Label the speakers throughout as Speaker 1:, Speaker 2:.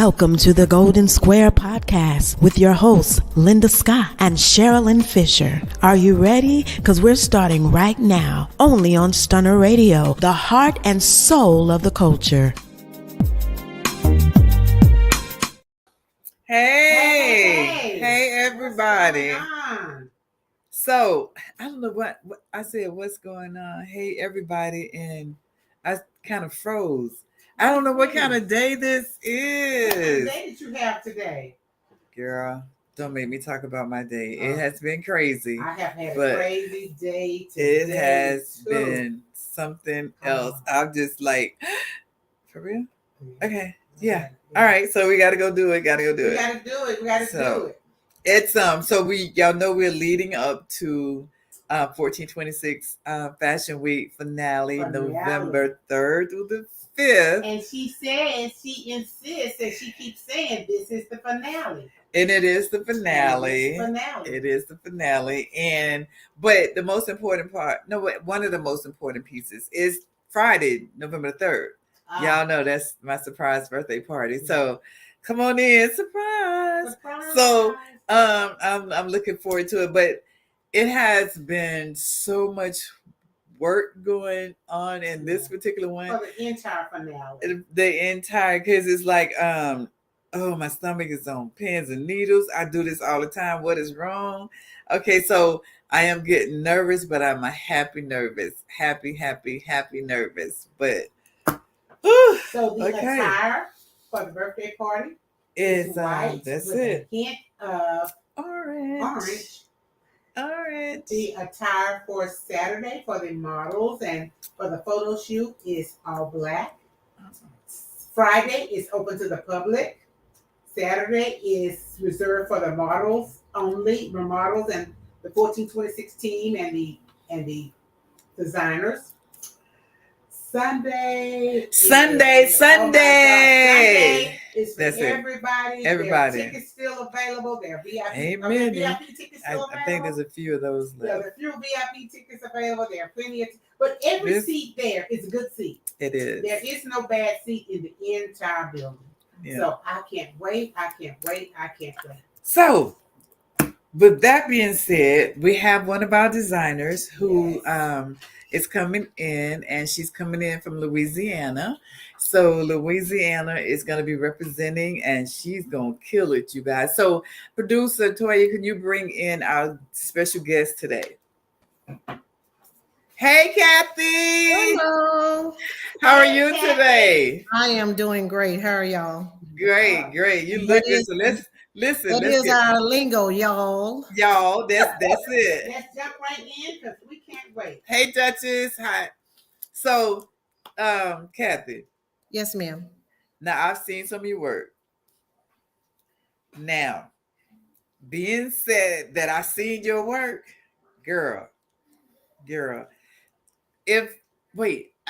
Speaker 1: Welcome to the Golden Square Podcast with your hosts, Linda Scott and Sharilyn Fisher. Are you ready? Because we're starting right now, only on Stunner Radio, the heart and soul of the culture.
Speaker 2: Hey, everybody. So, I don't know what I said, what's going on? Hey, everybody. And I kind of froze. I don't know what kind of day this is.
Speaker 3: What kind of day did you have today?
Speaker 2: Girl, don't make me talk about my day. It has been crazy.
Speaker 3: I have had a crazy day today.
Speaker 2: It has been something else. I'm just like, for real? Okay. Yeah. All right. So we got to go do it. We got to do it. It's so y'all know we're leading up to 1426 Fashion Week finale, November 3rd through the 5th.
Speaker 3: And she insists that she keeps saying this is the finale.
Speaker 2: And it is the finale. It is the finale. But the most important part, one of the most important pieces is Friday, November 3rd. Y'all know that's my surprise birthday party. So come on in, surprise. So I'm looking forward to it. But it has been so much work going on in this particular one.
Speaker 3: For the entire finale.
Speaker 2: Because it's like, my stomach is on pins and needles. I do this all the time. What is wrong? Okay, so I am getting nervous, but I'm a happy nervous. Happy nervous. But
Speaker 3: so the attire for the birthday party is white
Speaker 2: that's
Speaker 3: with
Speaker 2: it.
Speaker 3: A hint of
Speaker 2: orange.
Speaker 3: The attire for Saturday for the models and for the photo shoot is all black. Friday is open to the public. Saturday is reserved for the models only, the models and the 1426 team and the designers. Sunday is for everybody. There are tickets still available. There are VIP tickets still available.
Speaker 2: I think there's a few of those left.
Speaker 3: Yeah, there are a few VIP tickets available. There are plenty of but every seat there is a good seat.
Speaker 2: It is.
Speaker 3: There is no bad seat in the entire building. Yeah. So I can't wait.
Speaker 2: So with that being said, we have one of our designers who is coming in, and she's coming in from Louisiana. So Louisiana is going to be representing, and she's going to kill it, you guys. So producer Toya, can you bring in our special guest today? Hey, Kathy.
Speaker 4: Hello.
Speaker 2: How are you today?
Speaker 4: I am doing great. How are y'all?
Speaker 2: Great. You look good. So let's listen.
Speaker 4: That is our lingo, y'all.
Speaker 2: Y'all, that's it.
Speaker 3: Let's jump right in because we can't wait.
Speaker 2: Hey, Duchess. Hi. So, Kathy.
Speaker 4: Yes, ma'am.
Speaker 2: Now, I've seen some of your work. Now, being said that I seen your work, girl. I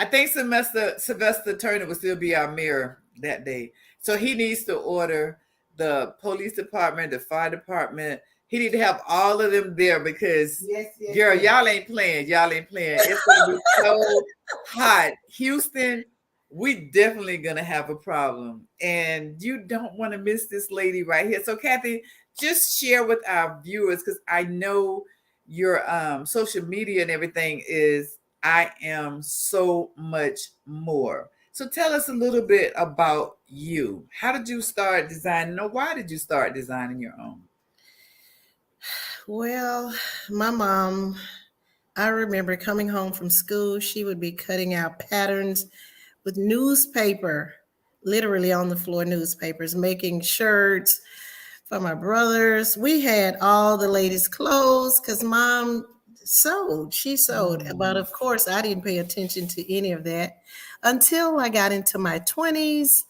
Speaker 2: think Sylvester Turner will still be our mayor that day. So he needs to order the police department, the fire department. He need to have all of them there because, girl, y'all ain't playing. It's going to be so hot. Houston, we definitely going to have a problem. And you don't want to miss this lady right here. So, Kathy, just share with our viewers, because I know your social media and everything is I am so much more. So tell us a little bit about you. How did you start designing, or why did you start designing your own?
Speaker 4: Well, my mom, I remember coming home from school, she would be cutting out patterns with newspaper, literally on the floor newspapers, making shirts for my brothers. We had all the latest clothes because mom she sewed. But of course, I didn't pay attention to any of that until I got into my 20s,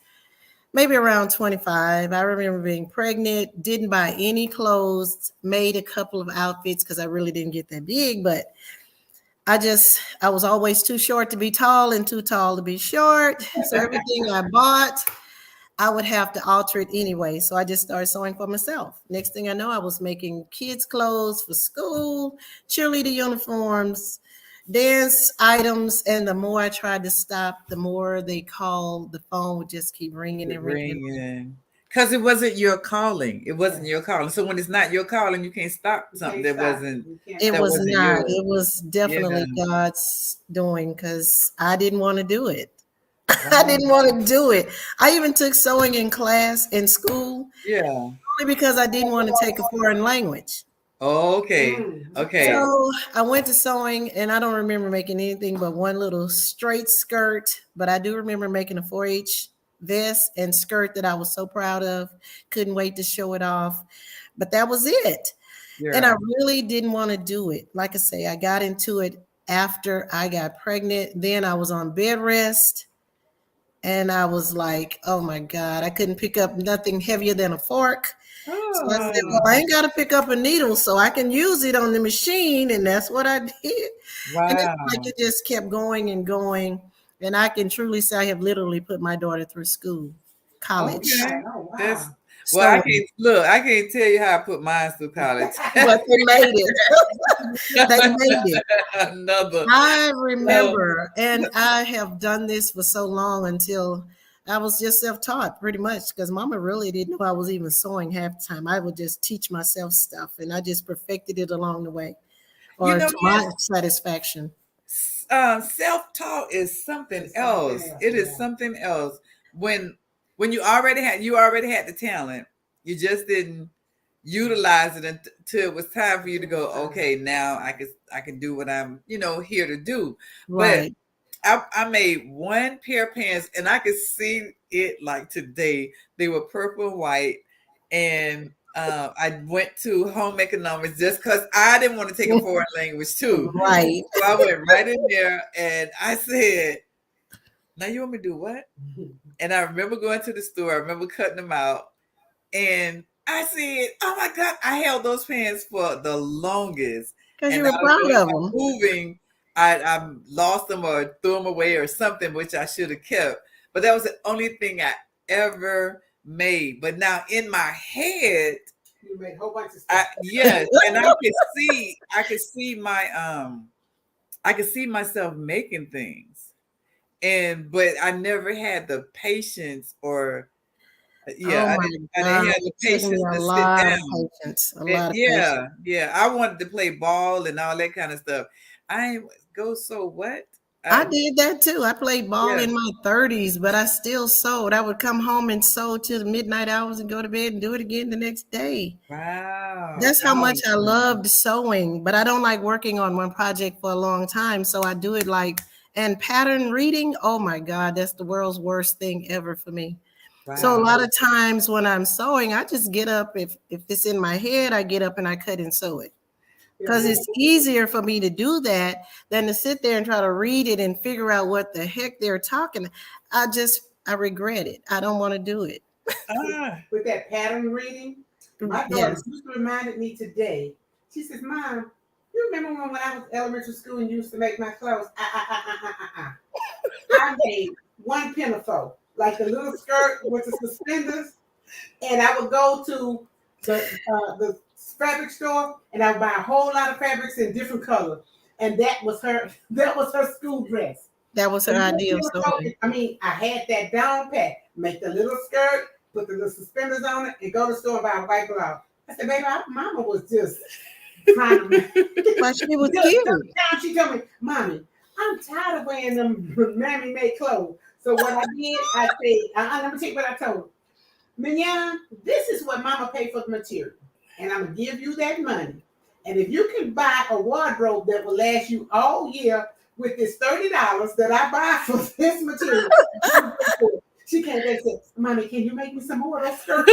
Speaker 4: maybe around 25. I remember being pregnant, didn't buy any clothes, made a couple of outfits because I really didn't get that big, but I was always too short to be tall and too tall to be short. So everything I bought, I would have to alter it anyway. So I just started sewing for myself. Next thing I know, I was making kids' clothes for school, cheerleader uniforms, dance items. And the more I tried to stop, the more they called. The phone would just keep ringing and ringing.
Speaker 2: Because it wasn't your calling. It wasn't your calling. So when it's not your calling, you can't stop something that wasn't
Speaker 4: It
Speaker 2: that
Speaker 4: was
Speaker 2: wasn't
Speaker 4: not.
Speaker 2: yours.
Speaker 4: It was
Speaker 2: Yeah.
Speaker 4: definitely God's doing because I didn't want to do it. I
Speaker 2: Wow.
Speaker 4: didn't want to do it. I even took sewing in class in school
Speaker 2: Yeah.
Speaker 4: only because I didn't want to take a foreign language.
Speaker 2: Okay. Okay.
Speaker 4: So I went to sewing and I don't remember making anything but one little straight skirt, but I do remember making a 4-H vest and skirt that I was so proud of. Couldn't wait to show it off. But that was it. And I
Speaker 2: Yeah.
Speaker 4: really didn't want to do it. Like I say, I got into it after I got pregnant. Then I was on bed rest. And I was like, oh my God, I couldn't pick up nothing heavier than a fork. So I said, well, I
Speaker 2: Oh,
Speaker 4: ain't got to pick up a needle, so I can use it on the machine. And that's what I did. And it's like
Speaker 2: wow.
Speaker 4: it just kept going and going. And I can truly say I have literally put my daughter through school, college.
Speaker 2: Okay. That's well, I
Speaker 4: So,
Speaker 2: can't look, I can't tell you how I put mine through college.
Speaker 4: but they made it. They made it.
Speaker 2: Another.
Speaker 4: I
Speaker 2: Oh,
Speaker 4: remember, and I have done this for so long until I was just self-taught pretty much because mama really didn't know I was even sewing half the time. I would just teach myself stuff and I just perfected it along the way
Speaker 2: you
Speaker 4: or
Speaker 2: know
Speaker 4: to my satisfaction.
Speaker 2: self-taught is something else. It is something else. When when you already had the talent, you just didn't utilize it until it was time for you to go, okay, now I can do what I'm, here to do. But
Speaker 4: Right.
Speaker 2: I made one pair of pants and I could see it like today. They were purple and white. And I went to home economics just because I didn't want to take a foreign language too.
Speaker 4: Right.
Speaker 2: So I went right in there and I said, now you want me to do what? And I remember going to the store. I remember cutting them out. And I said, oh my God, I held those pants for the longest.
Speaker 4: Because you
Speaker 2: And I
Speaker 4: were
Speaker 2: don't know
Speaker 4: proud
Speaker 2: if
Speaker 4: of
Speaker 2: I'm
Speaker 4: them.
Speaker 2: moving, I lost them or threw them away or something, which I should have kept. But that was the only thing I ever made. But now in my head,
Speaker 3: You made a whole bunch of stuff.
Speaker 2: yes, and I could see I could see myself making things. But I never had the patience or
Speaker 4: Oh
Speaker 2: yeah,
Speaker 4: my
Speaker 2: I didn't
Speaker 4: God.
Speaker 2: have the
Speaker 4: It took me
Speaker 2: patience
Speaker 4: a
Speaker 2: to sit
Speaker 4: lot of
Speaker 2: down.
Speaker 4: patience. A
Speaker 2: And
Speaker 4: lot of patience.
Speaker 2: yeah, yeah, I wanted to play ball and all that kind of stuff. I ain't go so what?
Speaker 4: I did that too. I played ball
Speaker 2: Yeah.
Speaker 4: in my 30s, but I still sewed. I would come home and sew till the midnight hours and go to bed and do it again the next day.
Speaker 2: Wow.
Speaker 4: That's how much I loved sewing, but I don't like working on one project for a long time. So I do it and pattern reading. Oh my God, that's the world's worst thing ever for me. So a
Speaker 2: Wow.
Speaker 4: lot of times when I'm sewing, I just get up. If it's in my head, I get up and I cut and sew it because it's easier for me to do that than to sit there and try to read it and figure out what the heck they're talking. I regret it. I don't want to do it.
Speaker 2: Ah,
Speaker 3: With that pattern reading, my daughter
Speaker 4: Yes.
Speaker 3: just reminded me today. She says, "Mom, you remember when I was in elementary school and you used to make my clothes? I made one pinafore, like the little skirt with the suspenders, and I would go to the fabric store and I would buy a whole lot of fabrics in different colors, and that was her. That was her school dress.
Speaker 4: That was her idea of sewing.
Speaker 3: I mean, I had that down pat. Make the little skirt, put the little suspenders on it, and go to the store and buy a white blouse. I said, baby, our mama was just trying to make
Speaker 4: But she was
Speaker 3: the
Speaker 4: cute.
Speaker 3: time she told me, Mommy, I'm tired of wearing them mammy made clothes. So what I did, I said, let me tell you what I told her. Mignon, this is what mama paid for the material. And I'm gonna give you that money. And if you can buy a wardrobe that will last you all year with this $30 that I buy for this material, she came back and said, Mommy, can you make me some more of those skirts?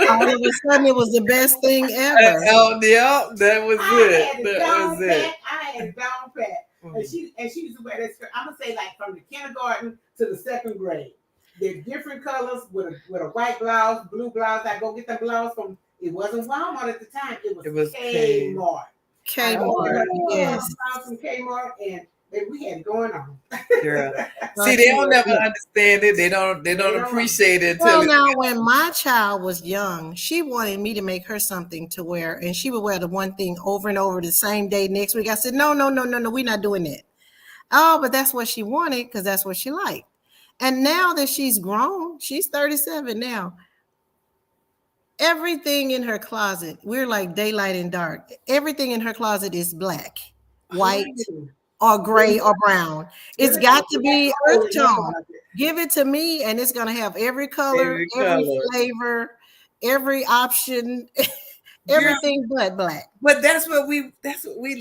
Speaker 4: All of a sudden, it was the best thing ever.
Speaker 2: oh, yeah, that was it. That was it.
Speaker 3: I had it down pat. And she used to wear that skirt. I'm gonna say like from the kindergarten to the second grade. They're different colors with a white blouse, blue blouse. I go get the blouse from. It wasn't Walmart at the time. It was Kmart.
Speaker 4: Kmart, yes.
Speaker 3: Blouse from Kmart, and we had it going on.
Speaker 2: Girl. See, they don't never understand it. They don't appreciate it until
Speaker 4: Well, now when my child was young, she wanted me to make her something to wear, and she would wear the one thing over and over the same day next week. I said, no, we're not doing that. Oh, but that's what she wanted because that's what she liked. And now that she's grown, she's 37 now. Everything in her closet, we're like daylight and dark. Everything in her closet is black, white,
Speaker 3: Ooh.
Speaker 4: or gray or brown.
Speaker 3: Give
Speaker 4: It's
Speaker 3: it a
Speaker 4: got to
Speaker 3: black
Speaker 4: be
Speaker 3: hole
Speaker 4: earth
Speaker 3: in your
Speaker 4: tone.
Speaker 3: closet.
Speaker 4: Give it to me, and it's gonna have every color,
Speaker 2: Every
Speaker 4: every
Speaker 2: color.
Speaker 4: flavor, every option,
Speaker 2: Girl,
Speaker 4: everything but black.
Speaker 2: but that's what we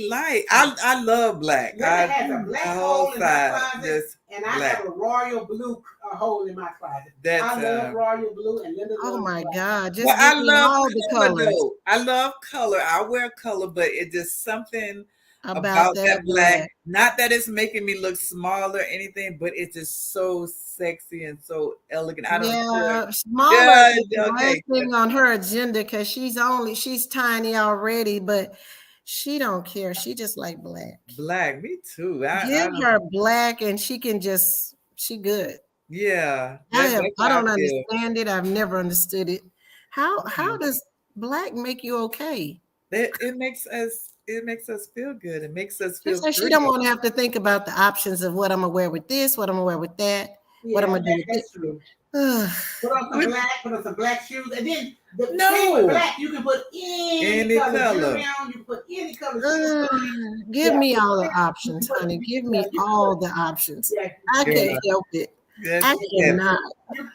Speaker 2: like. I love black.
Speaker 3: Linda has a
Speaker 2: The
Speaker 3: black
Speaker 2: whole
Speaker 3: hole in her
Speaker 2: side
Speaker 3: closet,
Speaker 2: just
Speaker 3: and I
Speaker 2: black.
Speaker 3: have a royal blue hole in my closet.
Speaker 2: That's
Speaker 3: I love royal blue, and Linda
Speaker 4: Oh
Speaker 3: loves
Speaker 4: my
Speaker 3: black.
Speaker 4: God!
Speaker 2: Well,
Speaker 4: Just
Speaker 2: I
Speaker 4: give me
Speaker 2: love
Speaker 4: all the
Speaker 2: color
Speaker 4: colors
Speaker 2: though. I love color. I wear color, but it's just something
Speaker 4: about
Speaker 2: about
Speaker 4: that
Speaker 2: that black.
Speaker 4: black.
Speaker 2: Not that it's making me look small or anything, but it's just so sexy and so elegant. I don't care.
Speaker 4: Yeah, smaller
Speaker 2: Yeah,
Speaker 4: is the last
Speaker 2: okay.
Speaker 4: thing on her agenda because she's tiny already, but she don't care. She just like black.
Speaker 2: Black, me too. I
Speaker 4: Give
Speaker 2: don't.
Speaker 4: her black and she good.
Speaker 2: Yeah, that's
Speaker 4: I
Speaker 2: how I
Speaker 4: don't
Speaker 2: feel.
Speaker 4: understand it. I've never understood it. How
Speaker 2: Yeah.
Speaker 4: does black make you okay?
Speaker 2: It makes us feel good. It makes us
Speaker 4: She
Speaker 2: feel
Speaker 4: said she
Speaker 2: free.
Speaker 4: don't want to have to think about the options of what I'm gonna wear with this, what I'm gonna wear with that, what I'm
Speaker 3: Yeah,
Speaker 4: gonna do with
Speaker 3: that's true.
Speaker 4: this.
Speaker 3: Put on some
Speaker 2: With
Speaker 3: black, put on some black shoes, and then the thing with
Speaker 2: no
Speaker 3: black, you can put any
Speaker 2: any
Speaker 3: color
Speaker 2: color.
Speaker 3: jewelry on, you can put any color shoes on.
Speaker 4: Give
Speaker 3: Yeah,
Speaker 4: me
Speaker 3: with
Speaker 4: all the
Speaker 3: black, you can
Speaker 4: options,
Speaker 3: put
Speaker 4: honey. Give
Speaker 3: yeah,
Speaker 4: me
Speaker 3: you can put
Speaker 4: all the options.
Speaker 3: yeah,
Speaker 4: I can't
Speaker 2: Girl,
Speaker 4: help it.
Speaker 2: that's
Speaker 4: I
Speaker 3: yeah,
Speaker 4: cannot.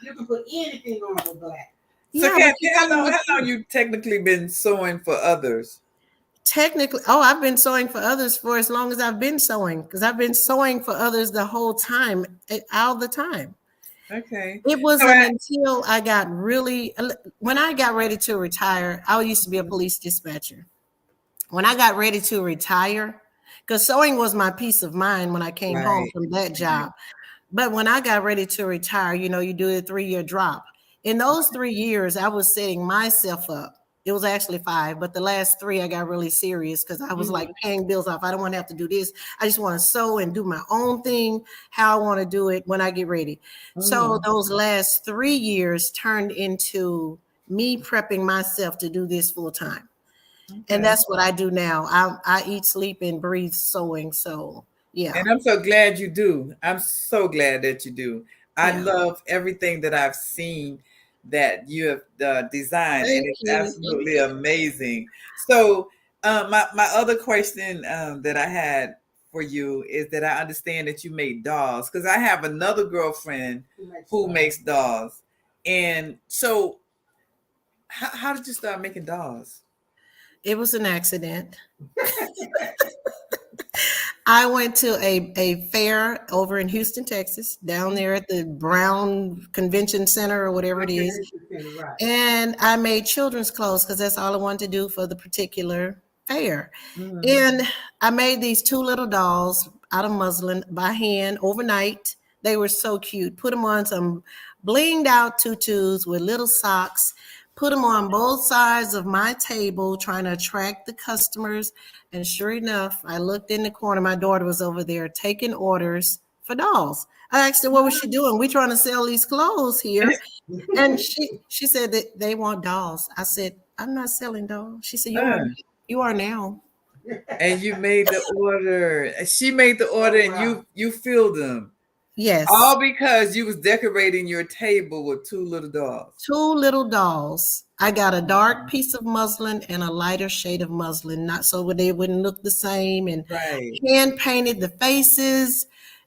Speaker 3: you can put anything on with black.
Speaker 2: so.
Speaker 4: Yeah, but
Speaker 2: Kathy,
Speaker 4: you
Speaker 2: how
Speaker 4: gotta
Speaker 2: long?
Speaker 4: look
Speaker 2: How long
Speaker 4: good.
Speaker 2: you technically been sewing for others?
Speaker 4: Technically, oh, I've been sewing for others for as long as I've been sewing because I've been sewing for others the whole time, all the time.
Speaker 2: Okay.
Speaker 4: It
Speaker 2: So
Speaker 4: wasn't until I got really, when I got ready to retire, I used to be a police dispatcher. When I got ready to retire, because sewing was my peace of mind when I came home
Speaker 2: right,
Speaker 4: from that
Speaker 2: right.
Speaker 4: job. But when I got ready to retire, you do a 3-year drop. In those 3 years, I was setting myself up. It was actually 5, but the last 3, I got really serious because I was like
Speaker 2: Mhm.
Speaker 4: paying bills off. I don't want to have to do this. I just want to sew and do my own thing, how I want to do it when I get ready. So
Speaker 2: Mhm.
Speaker 4: those last 3 years turned into me prepping myself to do this full time. And
Speaker 2: Okay.
Speaker 4: that's what I do now. I eat, sleep, and breathe sewing. So yeah,
Speaker 2: And I'm so glad you do. I'm so glad that you do. I
Speaker 4: yeah.
Speaker 2: love everything that I've seen that you have designed, and
Speaker 4: Thank
Speaker 2: it's
Speaker 4: you. Thank
Speaker 2: absolutely
Speaker 4: you.
Speaker 2: amazing. So, my other question that I had for you is that I understand that you make dolls because I have another girlfriend
Speaker 3: Who makes
Speaker 2: who
Speaker 3: stuff?
Speaker 2: makes dolls, and so how did you start making dolls?
Speaker 4: It was an accident. I went to a fair over in Houston, Texas, down there at the Brown Convention Center or whatever it is.
Speaker 3: Convention center, right?
Speaker 4: And I made children's clothes because that's all I wanted to do for the particular fair.
Speaker 2: Mhm.
Speaker 4: And I made these 2 little dolls out of muslin by hand overnight. They were so cute. Put them on some blinged out tutus with little socks. Put them on both sides of my table, trying to attract the customers. And sure enough, I looked in the corner. My daughter was over there taking orders for dolls. I asked her what was she doing. We trying to sell these clothes here. And she said that they want dolls. I said, I'm not selling dolls. She said,
Speaker 2: Uh,
Speaker 4: you are now.
Speaker 2: and you made the order. And she made the order,
Speaker 3: Oh
Speaker 2: and
Speaker 3: wow!
Speaker 2: you filled them.
Speaker 4: Yes.
Speaker 2: All because you was decorating your table with two little dolls.
Speaker 4: 2 little dolls. I got a dark piece of muslin and a lighter shade of muslin, not so they wouldn't look the same. And
Speaker 2: Right.
Speaker 4: hand painted the faces,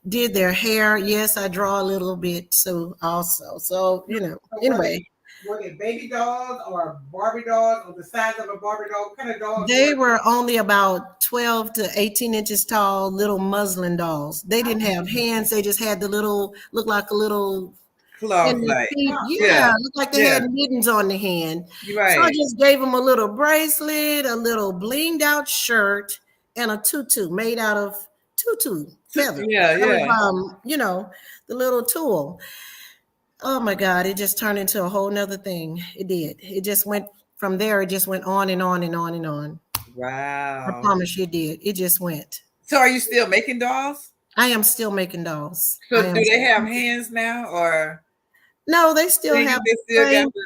Speaker 4: did their hair. Yes, I draw a little bit so also. So,
Speaker 3: So
Speaker 4: anyway,
Speaker 3: were they baby dolls or Barbie dolls or the size of a Barbie doll? What kind of dolls
Speaker 4: they
Speaker 3: were
Speaker 4: were only about 12 to 18 inches tall, little muslin dolls. They didn't have hands. They just had the little, look like a little.
Speaker 2: Cloth
Speaker 4: And the
Speaker 2: like.
Speaker 3: they?
Speaker 4: feet,
Speaker 3: Oh,
Speaker 4: yeah,
Speaker 2: Yeah.
Speaker 4: looked like they
Speaker 2: Yeah.
Speaker 4: had mittens on the hand.
Speaker 2: You're
Speaker 4: So I
Speaker 2: right.
Speaker 4: just gave them a little bracelet, a little blinged out shirt, and a tutu made out of tutu feathers.
Speaker 2: Yeah,
Speaker 4: That was,
Speaker 2: yeah.
Speaker 4: the little tool. Oh my God, it just turned into a whole nother thing. It did. It just went from there. It just went on and on and on and on. I
Speaker 2: Wow.
Speaker 4: promise you it did. It just went.
Speaker 2: So are you still making dolls?
Speaker 4: I am still making dolls.
Speaker 2: So
Speaker 4: I
Speaker 2: do
Speaker 4: am.
Speaker 2: they have hands now or
Speaker 4: No, they still
Speaker 2: fingers?
Speaker 4: have
Speaker 2: They
Speaker 4: the
Speaker 2: still got
Speaker 4: same.
Speaker 2: the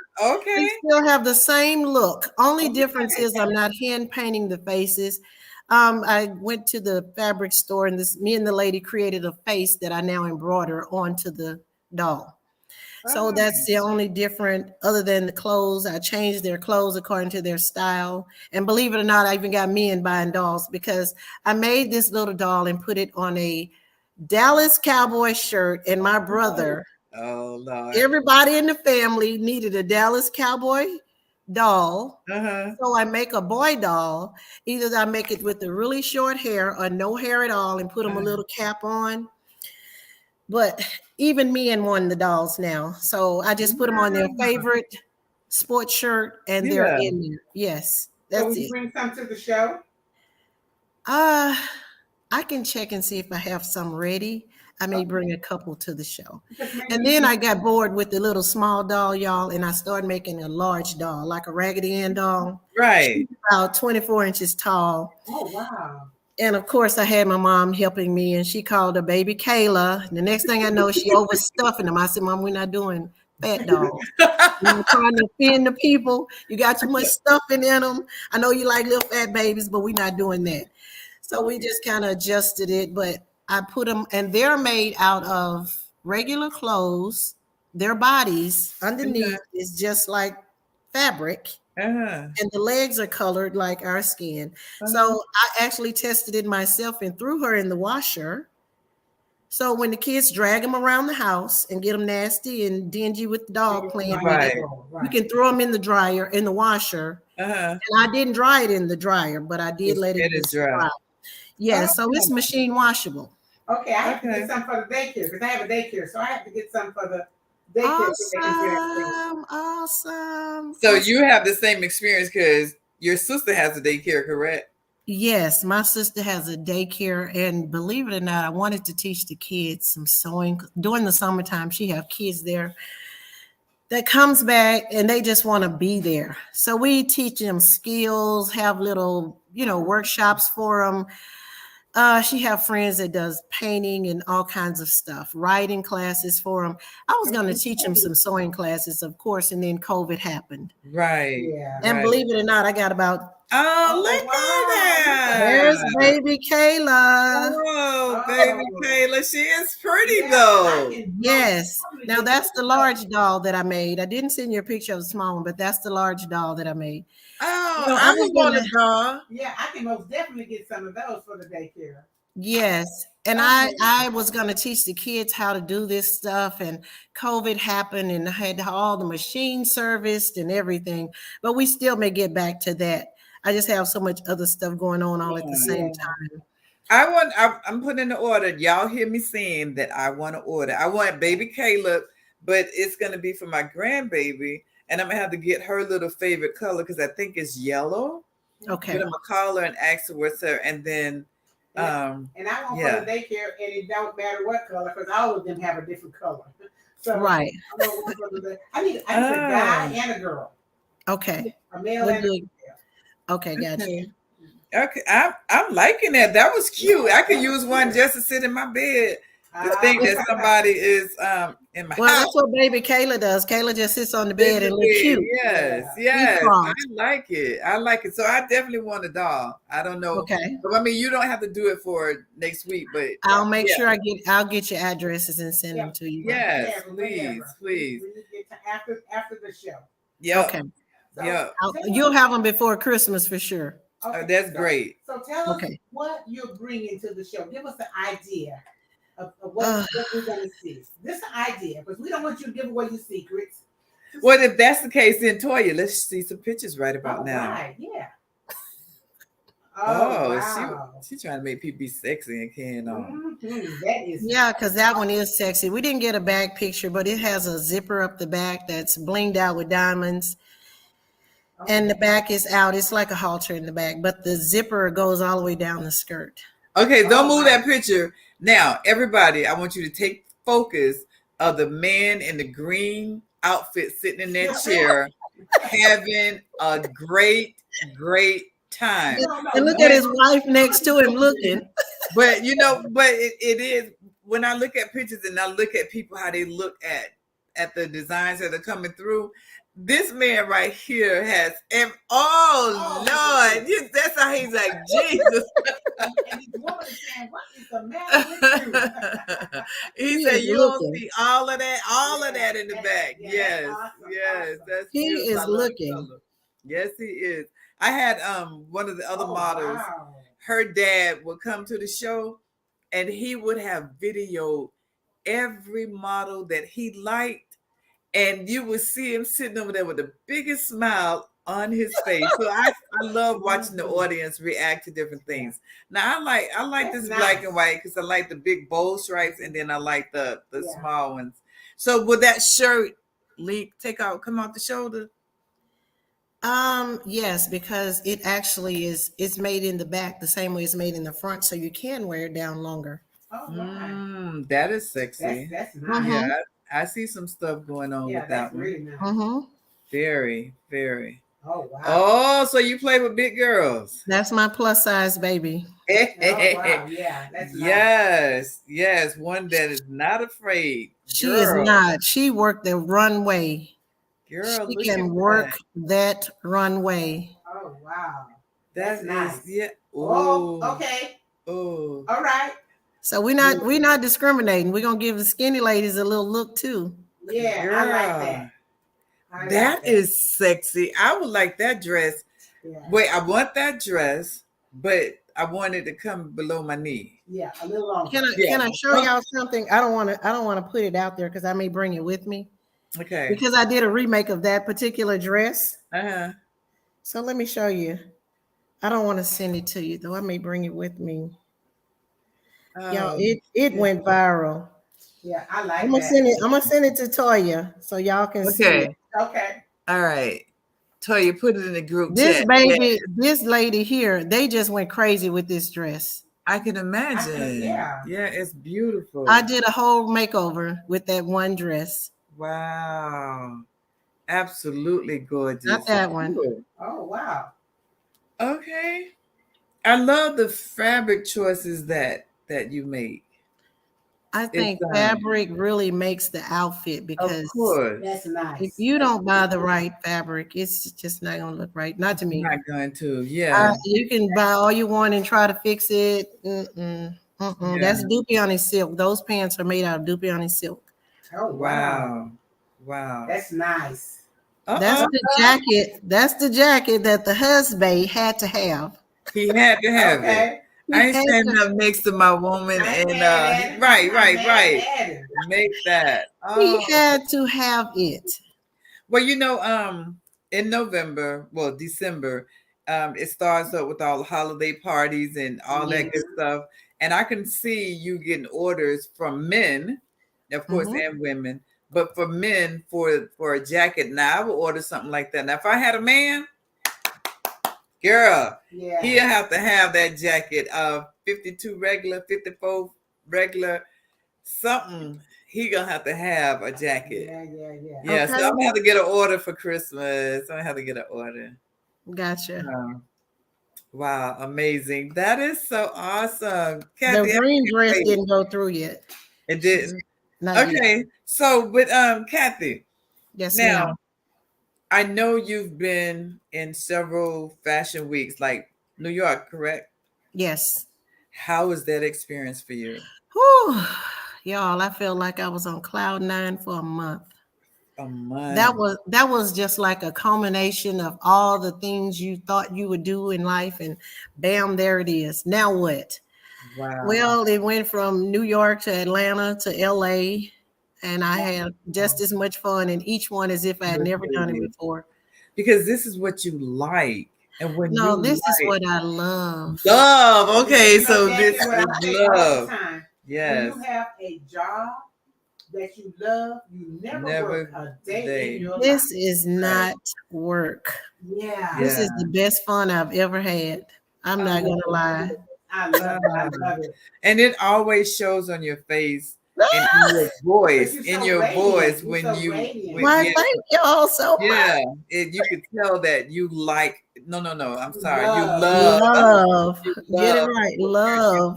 Speaker 4: They
Speaker 2: okay.
Speaker 4: still have the same look. Only difference
Speaker 2: Okay.
Speaker 4: is I'm not hand painting the faces. I went to the fabric store and me and the lady created a face that I now embroider onto the doll. So that's the only different, other than the clothes. I changed their clothes according to their style. And believe it or not, I even got men buying dolls because I made this little doll and put it on a Dallas Cowboy shirt. And my brother,
Speaker 2: oh Lord,
Speaker 4: everybody in the family needed a Dallas Cowboy doll. So I make a boy doll. Either I make it with the really short hair or no hair at all and put him a little cap on. But even men won the dolls now. So I just put them on their favorite sports shirt and they're in there. Yes,
Speaker 3: So
Speaker 4: that's
Speaker 3: will you
Speaker 4: it.
Speaker 3: bring some to the show?
Speaker 4: I can check and see if I have some ready. I may bring a couple to the show.
Speaker 3: Because maybe
Speaker 4: And then I got bored with the little small doll, y'all, and I started making a large doll, like a Raggedy Ann doll.
Speaker 2: right.
Speaker 4: She's about 24 inches tall.
Speaker 3: Oh, wow.
Speaker 4: And of course, I had my mom helping me, and she called her baby Kayla. And the next thing I know, she overstuffing them. I said, Mom, we're not doing fat dolls. You're not trying to offend the people. You got too much stuffing in them. I know you like little fat babies, but we're not doing that. So we just kind of adjusted it. But I put them, and they're made out of regular clothes. Their bodies underneath is just like fabric. And the legs are colored like our skin. So I actually tested it myself and threw her in the washer. So when the kids drag them around the house and get them nasty and dingy with the dog playing with it, you can throw them in the dryer, in the washer. And I didn't dry it in the dryer, but I did let it just dry. Yeah, so it's machine washable.
Speaker 3: Okay, I have to get some for the daycare because I have a daycare. So I have to get some for the daycare.
Speaker 4: Awesome.
Speaker 2: So you have the same experience because your sister has a daycare, correct?
Speaker 4: Yes, my sister has a daycare, and believe it or not, I wanted to teach the kids some sewing. During the summertime, she have kids there that comes back and they just want to be there. So we teach them skills, have little, workshops for them. She have friends that does painting and all kinds of stuff, writing classes for them. I was going to teach them some sewing classes, of course, and then COVID happened.
Speaker 2: Right.
Speaker 3: Yeah.
Speaker 4: And believe it or not, I got about
Speaker 2: look at that.
Speaker 4: There's baby Kayla.
Speaker 2: Oh, baby Kayla. She is pretty though.
Speaker 4: Yes. Now that's the large doll that I made. I didn't send you a picture of the small one, but that's the large doll that I made.
Speaker 2: Oh, I was want a doll.
Speaker 3: Yeah, I can most definitely get some of those for the daycare.
Speaker 4: Yes. And I was going to teach the kids how to do this stuff, and COVID happened and I had all the machines serviced and everything, but we still may get back to that. I just have so much other stuff going on all at the same time.
Speaker 2: I'm putting in the order. Y'all hear me saying that I want to order. I want baby Caleb, but it's going to be for my grandbaby. And I'm going to have to get her little favorite color because I think it's yellow.
Speaker 4: Okay.
Speaker 2: But I'm going to call her and ask her what's her. And then,
Speaker 3: and I want for the daycare, and it don't matter what color because all of them have a different color. So
Speaker 4: right.
Speaker 3: I need a guy and a girl.
Speaker 4: Okay.
Speaker 3: A male and a female.
Speaker 4: Okay, gotcha.
Speaker 2: Okay, I'm liking that. That was cute. I could use one just to sit in my bed to think that somebody is in my house.
Speaker 4: That's what baby Kayla does. Kayla just sits on the bed and looks cute.
Speaker 2: Yes. I like it. So I definitely want a doll. I don't know.
Speaker 4: Okay.
Speaker 2: I mean, you don't have to do it for next week, but
Speaker 4: I'll make sure I'll get your addresses and send them to you.
Speaker 2: Yes, please.
Speaker 3: We get to after the show.
Speaker 2: Yeah.
Speaker 4: Okay.
Speaker 3: So,
Speaker 2: yeah.
Speaker 4: You'll have them before Christmas for sure.
Speaker 2: Okay, that's great.
Speaker 3: So tell us what you're bringing to the show. Give us the idea of what we're going to see. This idea, because we don't want you to give away your secrets.
Speaker 2: Well, if that's the case, then Toya, let's see some pictures right about now.
Speaker 3: Right, yeah.
Speaker 2: Wow. She's trying to make people be sexy and can.
Speaker 3: That is
Speaker 4: because that one is sexy. We didn't get a back picture, but it has a zipper up the back that's blinged out with diamonds. And the back is out. It's like a halter in the back, but the zipper goes all the way down the skirt.
Speaker 2: Okay, don't move that picture. Now, everybody, I want you to take focus of the man in the green outfit sitting in that chair having a great time.
Speaker 4: And look at his wife next to him looking.
Speaker 2: But it is when I look at pictures and I look at people, how they look at the designs that are coming through. This man right here has Lord, that's how he's like Jesus.
Speaker 3: and this woman is saying, "What is the matter with you?"
Speaker 2: He
Speaker 4: He
Speaker 2: said,
Speaker 4: is
Speaker 2: "You don't
Speaker 4: looking.
Speaker 2: see all of that, in the
Speaker 3: That's-
Speaker 2: back."
Speaker 3: yeah,
Speaker 2: Yes,
Speaker 3: that's awesome,
Speaker 2: yes,
Speaker 3: awesome.
Speaker 2: that's
Speaker 4: He
Speaker 2: beautiful. I
Speaker 4: is
Speaker 2: love the
Speaker 4: looking.
Speaker 2: color. Yes, he is. I had one of the other
Speaker 3: Oh,
Speaker 2: models.
Speaker 3: wow.
Speaker 2: Her dad would come to the show, and he would have videoed every model that he liked, and you would see him sitting over there with the biggest smile on his face. So I love watching the audience react to different things. Now I like
Speaker 3: That's
Speaker 2: this black
Speaker 3: nice.
Speaker 2: and white because I like the big bold stripes, and then I like the
Speaker 3: Yeah.
Speaker 2: small ones. So would that shirt come out the shoulder?
Speaker 4: Yes, because it actually it's made in the back the same way it's made in the front, so you can wear it down longer.
Speaker 3: Oh, wow.
Speaker 2: That is sexy.
Speaker 3: That's nice.
Speaker 2: Yeah,
Speaker 4: Mm-hmm.
Speaker 2: I see some stuff going on
Speaker 3: Yeah,
Speaker 2: with
Speaker 3: that's
Speaker 2: that one.
Speaker 3: really nice.
Speaker 4: Mm-hmm.
Speaker 2: Very, very.
Speaker 3: Oh, wow.
Speaker 2: Oh, so you play with big girls.
Speaker 4: That's my plus size baby.
Speaker 3: Oh, wow. Yeah, that's nice.
Speaker 2: Yes, yes, one that is not afraid.
Speaker 4: She is
Speaker 2: Girl,
Speaker 4: not. She worked the runway.
Speaker 2: girl,
Speaker 4: She
Speaker 2: look at
Speaker 4: can
Speaker 2: that.
Speaker 4: work that runway.
Speaker 3: Oh, wow.
Speaker 2: That
Speaker 3: That's
Speaker 2: is,
Speaker 3: nice.
Speaker 2: yeah.
Speaker 3: Oh,
Speaker 2: Oh,
Speaker 3: okay.
Speaker 2: oh.
Speaker 3: All right.
Speaker 4: So we're not discriminating. We're gonna give the skinny ladies a little look too.
Speaker 3: Yeah, I like
Speaker 2: Girl,
Speaker 3: that. I like
Speaker 2: that is sexy. I would like that dress.
Speaker 3: Yeah.
Speaker 2: Wait, I want that dress, but I want it to come below my knee.
Speaker 3: Yeah, a little longer.
Speaker 4: Can I show y'all something? I don't want to put it out there because I may bring it with me.
Speaker 2: Okay.
Speaker 4: Because I did a remake of that particular dress.
Speaker 2: Uh-huh.
Speaker 4: So let me show you. I don't want to send it to you though. I may bring it with me. Y'all, it went viral.
Speaker 3: Yeah, I like
Speaker 4: I'm gonna send it to Toya so y'all can see
Speaker 2: Okay.
Speaker 4: it.
Speaker 3: Okay.
Speaker 2: All right. Toya, put it in the group
Speaker 4: This
Speaker 2: chat.
Speaker 4: baby, this lady here, they just went crazy with this dress.
Speaker 2: I can imagine.
Speaker 3: Yeah.
Speaker 2: Yeah, it's beautiful.
Speaker 4: I did a whole makeover with that one dress.
Speaker 2: Wow. Absolutely gorgeous.
Speaker 4: Not that one.
Speaker 2: Cool.
Speaker 3: Oh, wow.
Speaker 2: Okay. I love the fabric choices that you make.
Speaker 4: I think fabric really makes the outfit
Speaker 2: Of
Speaker 4: because
Speaker 2: course.
Speaker 3: That's nice.
Speaker 4: if you don't buy the right fabric, it's just not gonna look right. Not to me.
Speaker 2: Not going to. Yeah.
Speaker 4: You can buy all you want and try to fix it. Mm-mm, mm-mm.
Speaker 2: Yeah.
Speaker 4: That's Dupioni silk. Those pants are made out of Dupioni silk.
Speaker 3: Oh, wow.
Speaker 2: Wow.
Speaker 3: That's nice.
Speaker 4: That's the jacket. That's the jacket that the husband had to have.
Speaker 2: He had to have it. I ain't standing up next to my woman and right. Make that.
Speaker 4: He had to have it.
Speaker 2: Well, in November, December, it starts up with all the holiday parties and all that good stuff. And I can see you getting orders from men, of course, and women, but for men for a jacket. Now I would order something like that. Now, if I had a man, girl, he'll have to have that jacket of 52 regular, 54 regular, something. He gonna have to have a jacket. Yeah. So I'm gonna have to get an order for Christmas. I'm gonna have to get an order.
Speaker 4: Gotcha.
Speaker 2: Wow, amazing. That is so awesome. Kathy,
Speaker 4: the green dress didn't go through yet.
Speaker 2: It didn't.
Speaker 4: Not
Speaker 2: Okay.
Speaker 4: Yet.
Speaker 2: So with Kathy.
Speaker 4: Yes,
Speaker 2: now
Speaker 4: ma'am.
Speaker 2: I know you've been in several fashion weeks, like New York, correct?
Speaker 4: Yes.
Speaker 2: How was that experience for you?
Speaker 4: Whew. Y'all, I felt like I was on cloud 9 for a month.
Speaker 2: A month.
Speaker 4: That was just like a culmination of all the things you thought you would do in life, and bam, there it is. Now what?
Speaker 2: Wow.
Speaker 4: Well, it went from New York to Atlanta to LA, and I had just as much fun in each one as if I had never done it before.
Speaker 2: Because this is what you like. And when
Speaker 4: this is what I love.
Speaker 2: Love. Okay, so this is love.
Speaker 3: Yes. When you have a job that you love, you never work a day in your life.
Speaker 4: This is not work.
Speaker 3: Yeah.
Speaker 4: This is the best fun I've ever had. I'm not gonna lie.
Speaker 3: I love it.
Speaker 2: And it always shows on your face and in your voice, when you
Speaker 4: thank y'all so much.
Speaker 2: Yeah, you could tell that you like I'm sorry.
Speaker 4: Love. Get it right. Love.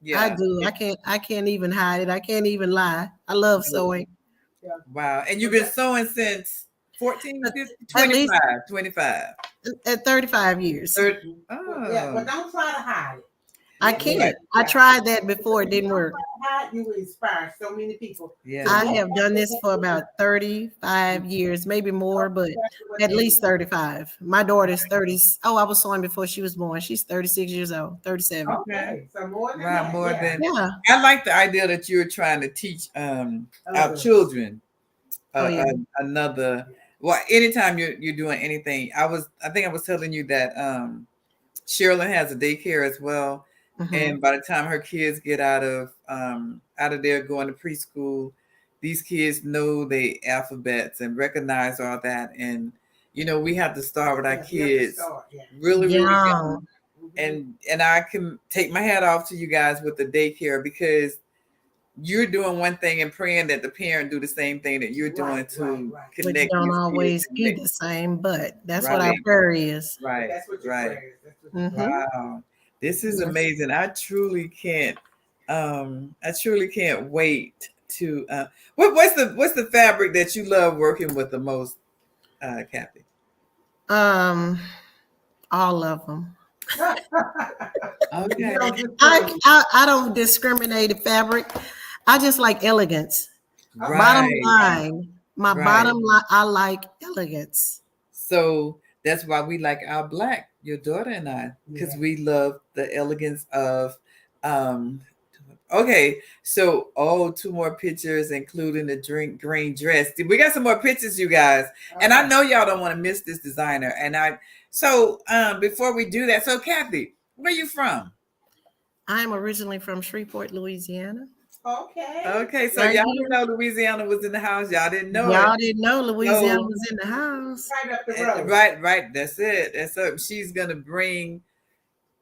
Speaker 2: Yeah.
Speaker 4: I do. I can't even hide it. I can't even lie. I love sewing.
Speaker 2: Wow. And you've been sewing since 14, 15, 25.
Speaker 4: At 35 years.
Speaker 2: 30. Oh.
Speaker 3: Yeah, but don't try to hide it.
Speaker 4: I can't. I tried that before. It didn't work.
Speaker 3: How you inspire so many people.
Speaker 2: Yeah.
Speaker 3: So
Speaker 4: I
Speaker 3: what-
Speaker 4: have done this for about 35 years, maybe more, but at least 35. My daughter's 30. Oh, I was sewing before she was born. She's 36 years old, 37.
Speaker 3: Okay, so more than
Speaker 2: Right,
Speaker 3: that.
Speaker 2: more
Speaker 3: Yeah.
Speaker 2: than
Speaker 4: Yeah.
Speaker 2: I like the idea that you're trying to teach our
Speaker 3: Others.
Speaker 2: children
Speaker 4: Oh, yeah.
Speaker 2: another. Well, anytime you're doing anything, I think I was telling you that Sharilyn has a daycare as well,
Speaker 4: Mhm.
Speaker 2: and by the time her kids get out of there going to preschool, these kids know the alphabets and recognize all that, and we have to start with our
Speaker 3: Yes, you have to
Speaker 2: kids
Speaker 3: start, yeah.
Speaker 2: really
Speaker 4: Young.
Speaker 2: young. And I can take my hat off to you guys with the daycare, because you're doing one thing and praying that the parent do the same thing that you're doing to
Speaker 4: Which
Speaker 2: connect
Speaker 4: don't
Speaker 2: these
Speaker 4: always
Speaker 2: kids and
Speaker 4: be
Speaker 2: make-
Speaker 4: the same, but that's what our
Speaker 2: Right.
Speaker 4: prayer is.
Speaker 2: right,
Speaker 3: That's what your
Speaker 2: right.
Speaker 3: prayer is. That's what your
Speaker 4: Mhm.
Speaker 2: Wow, this is
Speaker 4: Yes.
Speaker 2: amazing. I truly can't wait to what's the fabric that you love working with the most, Kathy?
Speaker 4: All of them.
Speaker 2: Okay.
Speaker 4: I don't discriminate in fabric. I just like elegance. Bottom
Speaker 2: Right,
Speaker 4: line, my
Speaker 2: right.
Speaker 4: bottom line, I like elegance.
Speaker 2: So that's why we like our black, your daughter and I, because
Speaker 3: Yeah.
Speaker 2: we love the elegance of okay. So two more pictures, including the green dress. We got some more pictures, you guys. And I know y'all don't want to miss this designer. And before we do that, so Kathy, where you from?
Speaker 4: I'm originally from Shreveport, Louisiana.
Speaker 3: Okay.
Speaker 2: Okay, so
Speaker 4: Right
Speaker 2: y'all
Speaker 4: here.
Speaker 2: didn't know Louisiana was in the house. Y'all didn't know
Speaker 4: Y'all
Speaker 2: it.
Speaker 4: didn't know Louisiana
Speaker 2: No.
Speaker 4: was in the house.
Speaker 3: Right up the road.
Speaker 2: Right. That's it. That's up. She's gonna bring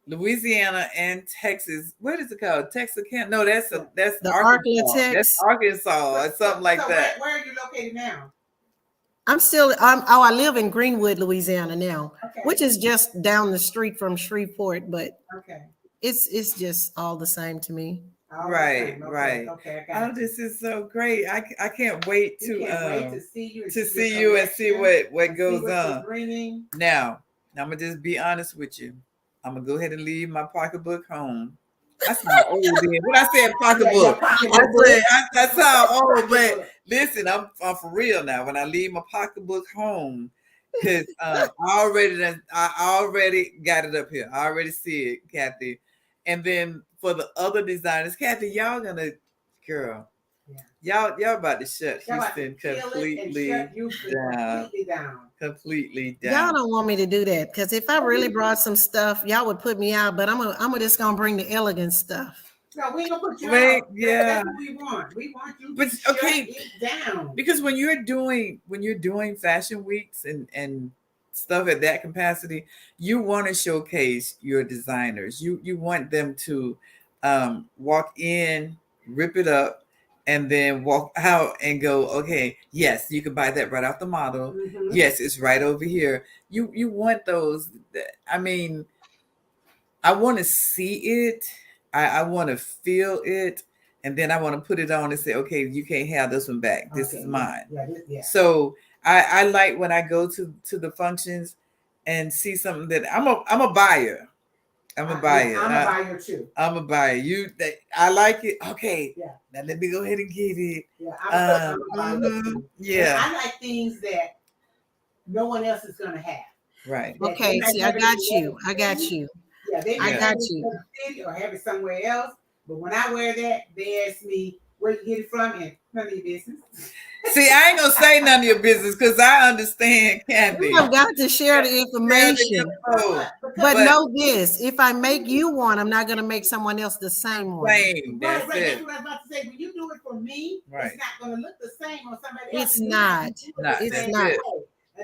Speaker 2: Louisiana and Texas. What is it called? Texarkana? No, that's
Speaker 4: The
Speaker 2: Arkansas.
Speaker 4: Arklatex.
Speaker 2: That's Arkansas or something like that.
Speaker 3: Where are you located now?
Speaker 4: I live in Greenwood, Louisiana now,
Speaker 3: Okay.
Speaker 4: which is just down the street from Shreveport, but
Speaker 3: Okay.
Speaker 4: it's just all the same to me.
Speaker 3: All
Speaker 2: Right,
Speaker 3: the same.
Speaker 2: right.
Speaker 3: Okay, I got
Speaker 2: Oh,
Speaker 3: you.
Speaker 2: this is so great. I can't wait
Speaker 3: You
Speaker 2: to
Speaker 3: can't wait to see you and
Speaker 2: to
Speaker 3: your
Speaker 2: see you and see
Speaker 3: collection
Speaker 2: what
Speaker 3: and
Speaker 2: goes
Speaker 3: see what you're
Speaker 2: on.
Speaker 3: bringing.
Speaker 2: Now, I'm gonna just be honest with you. I'm gonna go ahead and leave my pocketbook home. I sound old then. When I said pocketbook,
Speaker 3: your pocketbook.
Speaker 2: I sound old, but listen, I'm for real now. When I leave my pocketbook home, because I already got it up here. I already see it, Kathy. And then for the other designers, Kathy, y'all gonna, girl, y'all about to shut
Speaker 3: Y'all about to
Speaker 2: Houston
Speaker 3: kill it and
Speaker 2: completely
Speaker 3: shut Houston
Speaker 2: down.
Speaker 3: completely down.
Speaker 2: Completely
Speaker 4: Y'all
Speaker 2: down.
Speaker 4: don't want me to do that because if I really brought some stuff, y'all would put me out. But I'm just gonna bring the elegant stuff.
Speaker 3: No, we ain't gonna put you
Speaker 2: Wait,
Speaker 3: out.
Speaker 2: yeah.
Speaker 3: That's what we want. We want you
Speaker 2: But,
Speaker 3: to shut
Speaker 2: okay,
Speaker 3: it down.
Speaker 2: Because when you're doing fashion weeks and stuff at that capacity, you want to showcase your designers. You want them to walk in, rip it up, and then walk out and go, okay, yes, you can buy that right off the model.
Speaker 3: Mhm.
Speaker 2: Yes, it's right over here. You want those. I mean, I want to see it. I want to feel it. And then I want to put it on and say, okay, you can't have this one back. This is mine.
Speaker 3: Yeah.
Speaker 2: So I like when I go to the functions and see something that I'm a buyer. I'm a buyer.
Speaker 3: I'm a buyer too.
Speaker 2: I'm a buyer. I like it. Okay.
Speaker 3: Yeah.
Speaker 2: Now let me go ahead and get it.
Speaker 3: Yeah, I'm a buyer too.
Speaker 2: Yeah.
Speaker 3: And I like things that no one else is gonna have.
Speaker 2: Right.
Speaker 4: Okay, see, I got you. I got you.
Speaker 3: Yeah, they
Speaker 4: I
Speaker 3: may
Speaker 4: got
Speaker 3: have it
Speaker 4: you.
Speaker 3: in the city or have it somewhere else. But when I wear that, they ask me where you get it from, and none of your business.
Speaker 2: See, I ain't gonna say none of your business because I understand, Kathy.
Speaker 4: You have got to share the information. But know this: if I make you one, I'm not going to make someone else the same one.
Speaker 2: Same. That's
Speaker 3: Right.
Speaker 2: it.
Speaker 3: That's what I was about to say. When you do it for me,
Speaker 2: Right.
Speaker 3: it's not going to look the same on somebody else.
Speaker 4: It's not.
Speaker 2: It's
Speaker 4: not.
Speaker 2: it.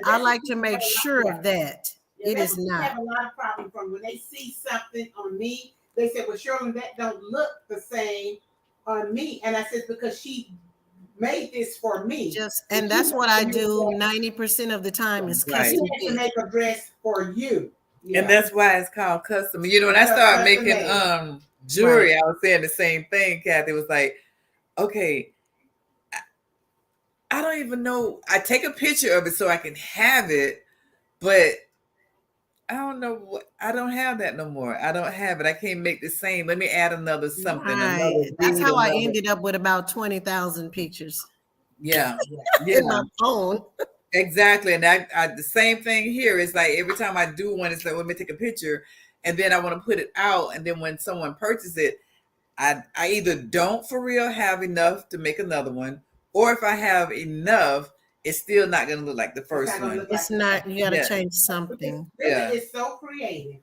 Speaker 4: I like to make sure of that. It is
Speaker 3: I
Speaker 4: not.
Speaker 3: have a lot of problems from when they see something on me. They say, "Well, Sharilyn, that don't look the same on me," and I said, "Because she made this for me."
Speaker 4: And that's what I do 90% of the time is
Speaker 2: Right.
Speaker 3: She
Speaker 4: custom
Speaker 3: had to
Speaker 4: fit.
Speaker 3: make a dress for you. Yeah.
Speaker 2: And that's why it's called custom. When I started making jewelry,
Speaker 4: Right.
Speaker 2: I was saying the same thing. Kathy was like, okay, I don't even know. I take a picture of it so I can have it, but I don't know what, I don't have that no more. I don't have it. I can't make the same. Let me add another something,
Speaker 4: Right.
Speaker 2: another
Speaker 4: That's
Speaker 2: bead,
Speaker 4: how I
Speaker 2: another.
Speaker 4: ended up with about 20,000 pictures
Speaker 2: Yeah, yeah,
Speaker 4: in my phone.
Speaker 2: exactly. And the same thing here is like every time I do one, it's like, let me take a picture, and then I want to put it out, and then when someone purchases it, I either don't for real have enough to make another one, or if I have enough, it's still not going to look like the
Speaker 3: It's not
Speaker 2: first
Speaker 3: gonna
Speaker 2: one.
Speaker 3: look
Speaker 4: It's
Speaker 3: like the
Speaker 4: not,
Speaker 3: first.
Speaker 4: you got to
Speaker 2: Yeah,
Speaker 4: change
Speaker 3: Because
Speaker 4: something.
Speaker 3: Linda
Speaker 2: yeah.
Speaker 3: is so creative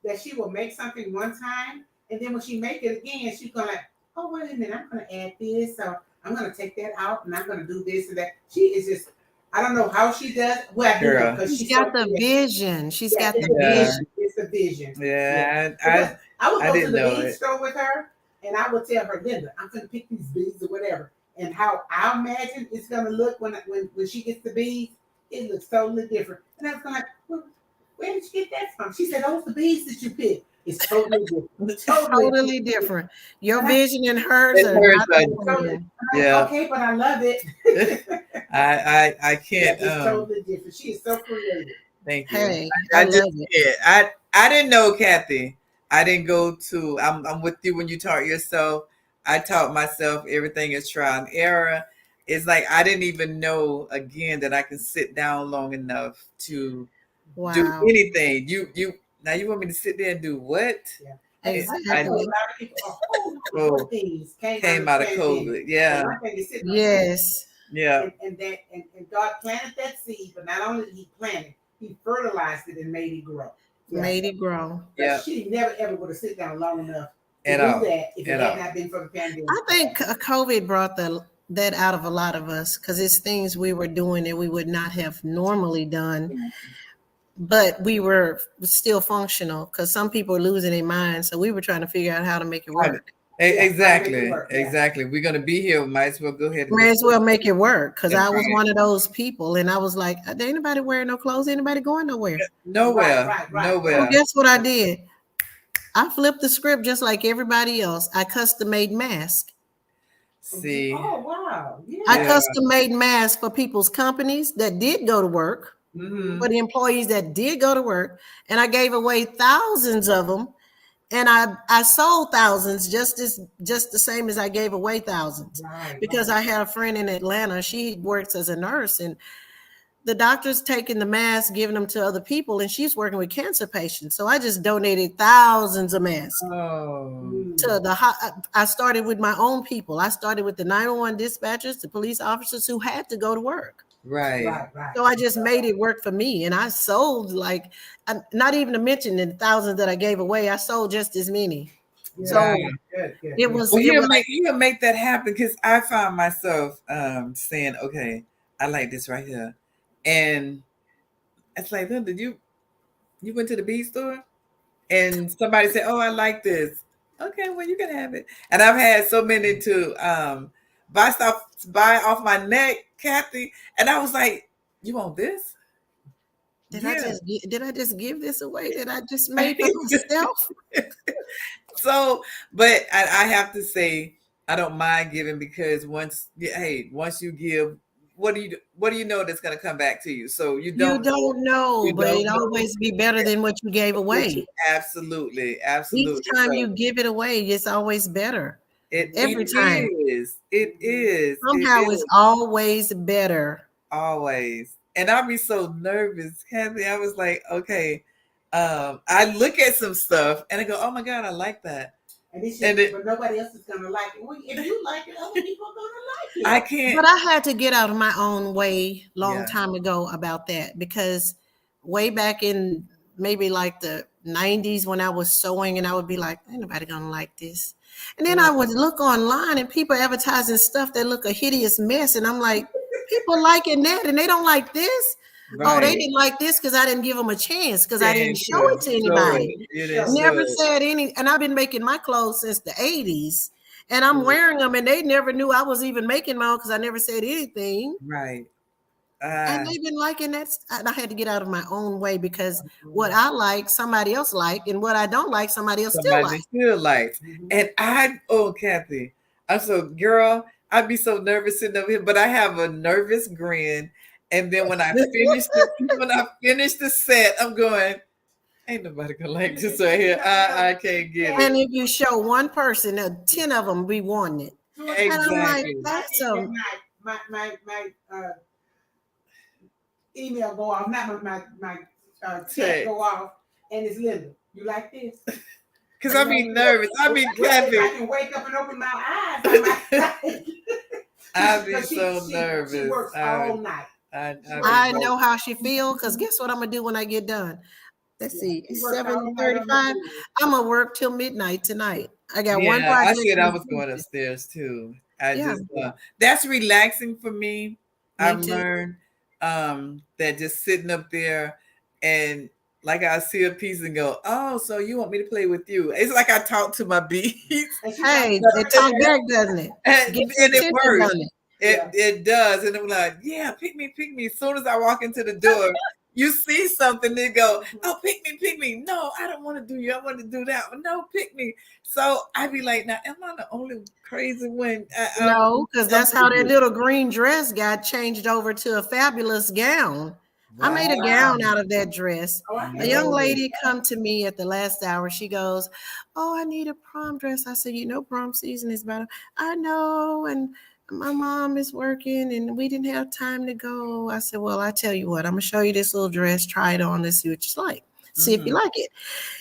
Speaker 3: that she will make something one time, and then when she make it again, she's gonna like, oh wait a minute, I'm gonna add this, so I'm gonna take that out, and I'm gonna do this and that. She is just, I don't know how she does. Well, I do know
Speaker 2: Girl.
Speaker 3: because
Speaker 4: She's
Speaker 3: she's so
Speaker 4: got the
Speaker 3: creative.
Speaker 4: vision. She's
Speaker 3: Yeah,
Speaker 4: got
Speaker 3: it's
Speaker 4: the
Speaker 3: the
Speaker 2: Yeah,
Speaker 3: vision.
Speaker 4: vision.
Speaker 3: It's the vision. Yeah.
Speaker 2: yeah.
Speaker 3: Because I would
Speaker 2: I
Speaker 3: go to
Speaker 2: didn't
Speaker 3: the
Speaker 2: know
Speaker 3: bead
Speaker 2: it.
Speaker 3: store with her, and I would tell her, Linda, I'm gonna pick these beads or whatever, and how I imagine it's gonna look when she gets the beads, it looks totally different. And I was like, well, where did you get that from? She said, those the beads that you picked. It's totally different. Totally
Speaker 4: Totally
Speaker 3: different.
Speaker 4: different. Your
Speaker 3: And I,
Speaker 4: vision and hers
Speaker 2: And
Speaker 4: are
Speaker 2: hers,
Speaker 4: not the
Speaker 3: totally,
Speaker 4: same.
Speaker 3: I'm like,
Speaker 2: yeah.
Speaker 3: okay, but I love it.
Speaker 2: I
Speaker 3: Yeah,
Speaker 2: can't.
Speaker 3: it's totally different. She is so creative.
Speaker 2: Thank you.
Speaker 4: Hey,
Speaker 2: I
Speaker 4: I
Speaker 2: just
Speaker 4: love it.
Speaker 2: can't. I didn't know, Kathy. I didn't go to. I'm with you when you taught yourself. I taught myself. Everything is trial and error. It's like I didn't even know again that I can sit down long enough to do
Speaker 4: Wow.
Speaker 2: anything. You now you want me to sit there and do what?
Speaker 3: Yeah. I know a
Speaker 4: Exactly.
Speaker 3: lot of people, a whole lot
Speaker 2: Oh,
Speaker 3: of things came out
Speaker 2: came
Speaker 3: of the
Speaker 2: out of
Speaker 3: pandemic.
Speaker 2: COVID.
Speaker 3: But
Speaker 2: Yeah,
Speaker 3: one thing is sitting on the fence,
Speaker 4: Yes.
Speaker 2: yeah,
Speaker 3: and God planted that seed, but not only did He plant it, He fertilized it and made it grow. Yeah.
Speaker 4: Made it grow.
Speaker 2: yeah.
Speaker 3: She never ever would have sit down long enough to
Speaker 2: At
Speaker 3: do
Speaker 2: all,
Speaker 3: that if it
Speaker 2: at
Speaker 3: had
Speaker 2: all.
Speaker 3: not been for the pandemic.
Speaker 4: I think COVID brought that out of a lot of us because it's things we were doing that we would not have normally done, but we were still functional because some people are losing their minds. So we were trying to figure out how to make it
Speaker 2: How to-
Speaker 4: work.
Speaker 3: Yeah, how to make it
Speaker 2: Exactly,
Speaker 3: work, yeah.
Speaker 2: exactly. We're gonna be here. Might as well go ahead and
Speaker 4: May
Speaker 2: just
Speaker 4: as well make it work because
Speaker 2: and
Speaker 4: I was
Speaker 2: try it.
Speaker 4: one of those people, and I was like, "Ain't anybody wearing no clothes? Ain't anybody going nowhere?"
Speaker 2: Nowhere,
Speaker 3: Right.
Speaker 4: So
Speaker 2: nowhere.
Speaker 4: guess what I did? I flipped the script just like everybody else. I custom made masks.
Speaker 2: See,
Speaker 3: Oh wow.
Speaker 4: I
Speaker 3: Yeah.
Speaker 2: yeah.
Speaker 4: custom made masks for people's companies that did go to work,
Speaker 2: Hmm.
Speaker 4: for the employees that did go to work, and I gave away thousands of them. And I sold thousands just the same as I gave away thousands
Speaker 3: Right.
Speaker 4: because I had a friend in Atlanta. She works as a nurse, and the doctor's taking the mask, giving them to other people, and she's working with cancer patients. So I just donated thousands of masks
Speaker 2: Oh,
Speaker 4: to the. I started with my own people. I started with the 911 dispatchers, the police officers who had to go to work.
Speaker 2: right.
Speaker 3: Right.
Speaker 4: So I just made it work for me, and I sold like, not even to mention the thousands that I gave away. I sold just as many.
Speaker 3: Yeah.
Speaker 4: So
Speaker 3: Good.
Speaker 4: it was
Speaker 2: Well,
Speaker 4: it was
Speaker 2: he'll make that happen because I found myself saying, okay, I like this right here, and it's like, Linda, you went to the bead store and somebody said, oh, I like this. Okay, well, you can have it. And I've had so many to buy off my neck, Kathy, and I was like, you want this? Yeah.
Speaker 4: did I just give this away that I just made for myself?
Speaker 2: So, but I have to say, I don't mind giving because once you give, what do you know that's going to come back to you? So
Speaker 4: You don't know,
Speaker 2: you
Speaker 4: but
Speaker 2: don't
Speaker 4: it
Speaker 2: know.
Speaker 4: always be better than what you gave away.
Speaker 2: Absolutely,
Speaker 4: Each
Speaker 2: absolutely.
Speaker 4: time
Speaker 2: So
Speaker 4: you give it away, it's always better.
Speaker 2: it
Speaker 4: Every time.
Speaker 2: is, it
Speaker 4: Somehow it's
Speaker 2: is
Speaker 4: always better.
Speaker 2: always. And I'd be so nervous, Kathy. I was like, okay, I look at some stuff and I go, oh my God, I like that.
Speaker 3: And it's
Speaker 2: And
Speaker 3: just, but nobody else is gonna like it. Well, if you like it, other people are gonna like
Speaker 2: I
Speaker 3: it.
Speaker 2: can't.
Speaker 4: But I had to get out of my own way long
Speaker 2: Yeah.
Speaker 4: time ago about that because way back in maybe like the 90s when I was sewing and I would be like, ain't nobody gonna like this. And then I would look online and people advertising stuff that look a hideous mess. And I'm like, people liking that and they don't like this. Oh, they
Speaker 2: Right.
Speaker 4: didn't like this because I didn't give them a chance because I didn't
Speaker 2: Thank
Speaker 4: show
Speaker 2: you.
Speaker 4: it to
Speaker 2: Show
Speaker 4: anybody.
Speaker 2: it. You didn't show
Speaker 4: Never
Speaker 2: it.
Speaker 4: said any, and I've been making my clothes since the 80s. And I'm wearing them, and they never knew I was even making my own because I never said anything.
Speaker 2: Right.
Speaker 4: And they've been liking that. And I had to get out of my own way because what I like, somebody else like, and what I don't like, somebody else still
Speaker 2: Somebody
Speaker 4: like.
Speaker 2: still likes. And Kathy, I'm so, girl, I'd be so nervous sitting over here, but I have a nervous grin. And then when I finish the set, I'm going, Ain't nobody gonna like this right here. I can't get
Speaker 4: And
Speaker 2: it.
Speaker 4: if you show one person, 10 of them be wanting it. And I'm like,
Speaker 2: Exactly.
Speaker 4: that's
Speaker 3: my email go off, not my chat
Speaker 2: Text.
Speaker 3: go off, and it's Linda. You like this?
Speaker 2: Cause I be nervous. I be
Speaker 3: Well, if I
Speaker 2: Kathy.
Speaker 3: can wake up and open my eyes, I might.
Speaker 2: I be
Speaker 3: But
Speaker 2: so nervous.
Speaker 3: She works all night.
Speaker 4: I know how she feel, because guess what I'm gonna do when I get done? Let's see,
Speaker 3: She
Speaker 4: it's
Speaker 3: works all night on the
Speaker 4: 7:35.
Speaker 3: food.
Speaker 4: I'm gonna work till midnight tonight. I got one
Speaker 2: Yeah, I
Speaker 4: project.
Speaker 2: said I
Speaker 4: to
Speaker 2: was going
Speaker 4: complete.
Speaker 2: upstairs too. I
Speaker 4: Yeah.
Speaker 2: just that's relaxing for me. I've
Speaker 4: too.
Speaker 2: learned that just sitting up there and like I see a piece and go, oh, so you want me to play with you? It's like I talk to my beats.
Speaker 4: Hey, it talk back, doesn't it?
Speaker 2: and
Speaker 4: Get your
Speaker 2: it
Speaker 4: attention,
Speaker 2: works.
Speaker 4: doesn't it?
Speaker 2: It does. And I'm like, yeah, pick me, pick me. As soon as I walk into the door, you see something, they go, oh, pick me, pick me. No, I don't want to do you. I want to do that. No, pick me. So I be like, now, am I the only crazy one?
Speaker 4: No, because that's how that little green dress got changed over to a fabulous gown. I made a gown out of that dress. A young lady come to me at the last hour. She goes, oh, I need a prom dress. I said, you know, prom season is about. I know, and my mom is working, and we didn't have time to go. I said, well, I tell you what, I'm gonna show you this little dress. Try it on and see what you like. See if you like it.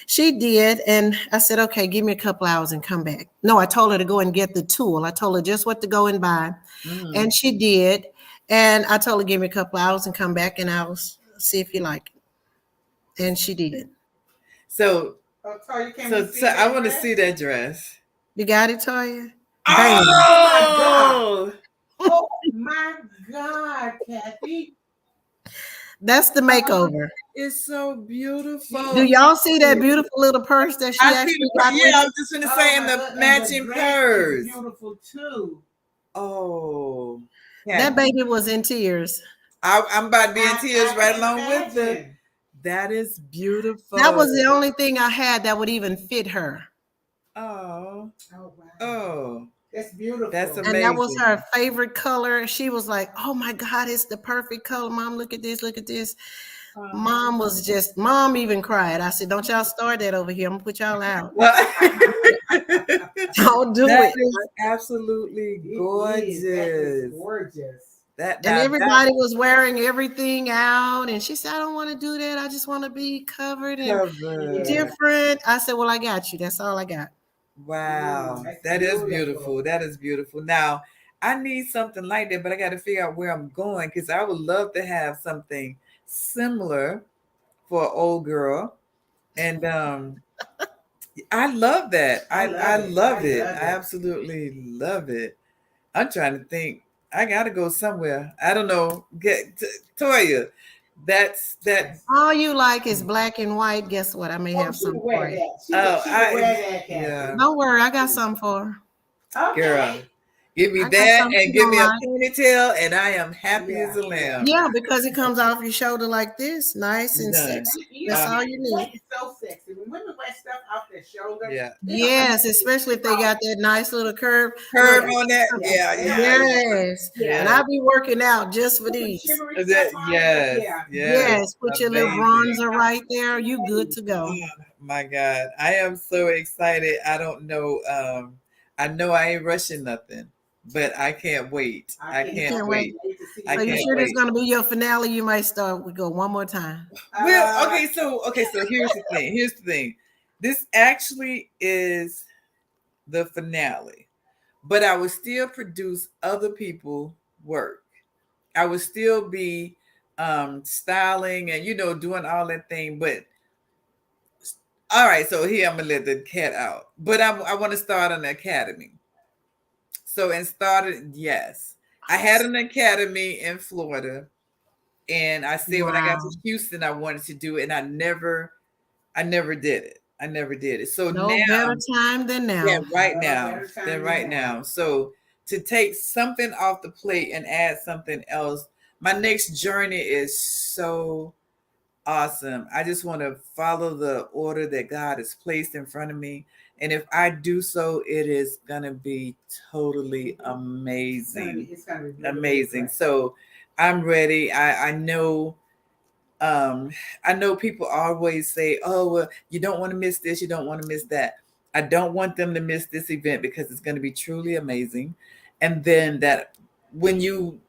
Speaker 4: She did, and I said, okay, give me a couple hours and come back. No, I told her to go and get the tool. I told her just what to go and buy, and she did. And I told her, give me a couple hours and come back, and I'll see if you like it. And she did.
Speaker 2: So
Speaker 3: So
Speaker 2: I want to see that dress.
Speaker 4: You got it, Toya?
Speaker 2: Oh,
Speaker 3: Oh my God, Kathy.
Speaker 4: That's the makeover.
Speaker 2: it's so beautiful.
Speaker 4: Do y'all see that beautiful little purse that she
Speaker 2: I see
Speaker 4: actually
Speaker 2: the
Speaker 4: got?
Speaker 2: yeah, I was just gonna say, and
Speaker 3: my
Speaker 2: the
Speaker 3: God, and
Speaker 2: matching
Speaker 3: the dress is
Speaker 2: purse.
Speaker 3: beautiful too.
Speaker 2: Oh,
Speaker 4: That baby was in tears.
Speaker 2: I'm about to be in tears right
Speaker 3: can
Speaker 2: along with it.
Speaker 3: imagine.
Speaker 2: That is beautiful.
Speaker 4: That was the only thing I had that would even fit her.
Speaker 2: Oh,
Speaker 3: Oh wow.
Speaker 2: oh,
Speaker 3: That's beautiful.
Speaker 2: that's
Speaker 4: And that was
Speaker 2: amazing.
Speaker 4: her favorite color. She was like, oh my God, it's the perfect color. Mom, look at this, look at this. Mom even cried. I said, don't y'all start that over here. I'm gonna put y'all out. Don't do
Speaker 2: That
Speaker 4: it.
Speaker 2: is absolutely gorgeous.
Speaker 3: That is gorgeous.
Speaker 2: That
Speaker 4: And
Speaker 2: now
Speaker 4: everybody was wearing everything out. And she said, I don't want to do that. I just want to be covered and
Speaker 2: covered.
Speaker 4: different. I said, well, I got you. That's all I got.
Speaker 2: Wow,
Speaker 3: that's
Speaker 2: that is
Speaker 3: beautiful.
Speaker 2: beautiful. That is beautiful. Now, I need something like that, but I got to figure out where I'm going because I would love to have something similar for an old girl. And I love that. I love it. I absolutely love it. I'm trying to think. I got to go somewhere. I don't know. Get Toya. That's
Speaker 4: All you like is black and white. Guess what? I may have something for you.
Speaker 3: She can wear that, Kathy.
Speaker 2: yeah.
Speaker 4: Don't worry, I got something for her.
Speaker 3: Okay.
Speaker 2: Girl, give me
Speaker 4: I got
Speaker 2: that
Speaker 4: something
Speaker 2: and give me a
Speaker 4: on
Speaker 2: ponytail, and I am happy as a lamb.
Speaker 4: Yeah, because it comes off your shoulder like this, nice and
Speaker 2: Done.
Speaker 4: sexy. That's all you need.
Speaker 3: It's so sexy. When women wear stuff off their shoulder.
Speaker 2: Yeah.
Speaker 4: Yes, especially if they got that nice little curve.
Speaker 2: Curve
Speaker 4: Look,
Speaker 2: on that. Yeah.
Speaker 4: yes.
Speaker 2: Yeah.
Speaker 4: And I'll be working out just for these. Yes, put your little bronzer right there. You good to go.
Speaker 2: Oh, my God. I am so excited. I don't know. I know I ain't rushing nothing, but I can't wait. I can't wait.
Speaker 4: So you sure this is gonna be your finale? You might start. We go one more time.
Speaker 2: Well, okay, so here's the thing. Here's the thing. This actually is the finale, but I will still produce other people work. I would still be styling and doing all that thing. But all right, so here I'm gonna let the cat out. But I want to start an academy. So and started, yes. I had an academy in Florida, and I said when I got to Houston, I wanted to do it, and I never did it. I never did it. So
Speaker 4: no
Speaker 2: now,
Speaker 4: better time than now.
Speaker 2: yeah, right now. So to take something off the plate and add something else, my next journey is so awesome. I just want to follow the order that God has placed in front of me. And if I do so, it is going to be totally amazing.
Speaker 3: It's gonna be
Speaker 2: amazing. So I'm ready. I know um, I know people always say, "Oh, well, you don't want to miss this, you don't want to miss that." I don't want them to miss this event because it's going to be truly amazing. And then that when you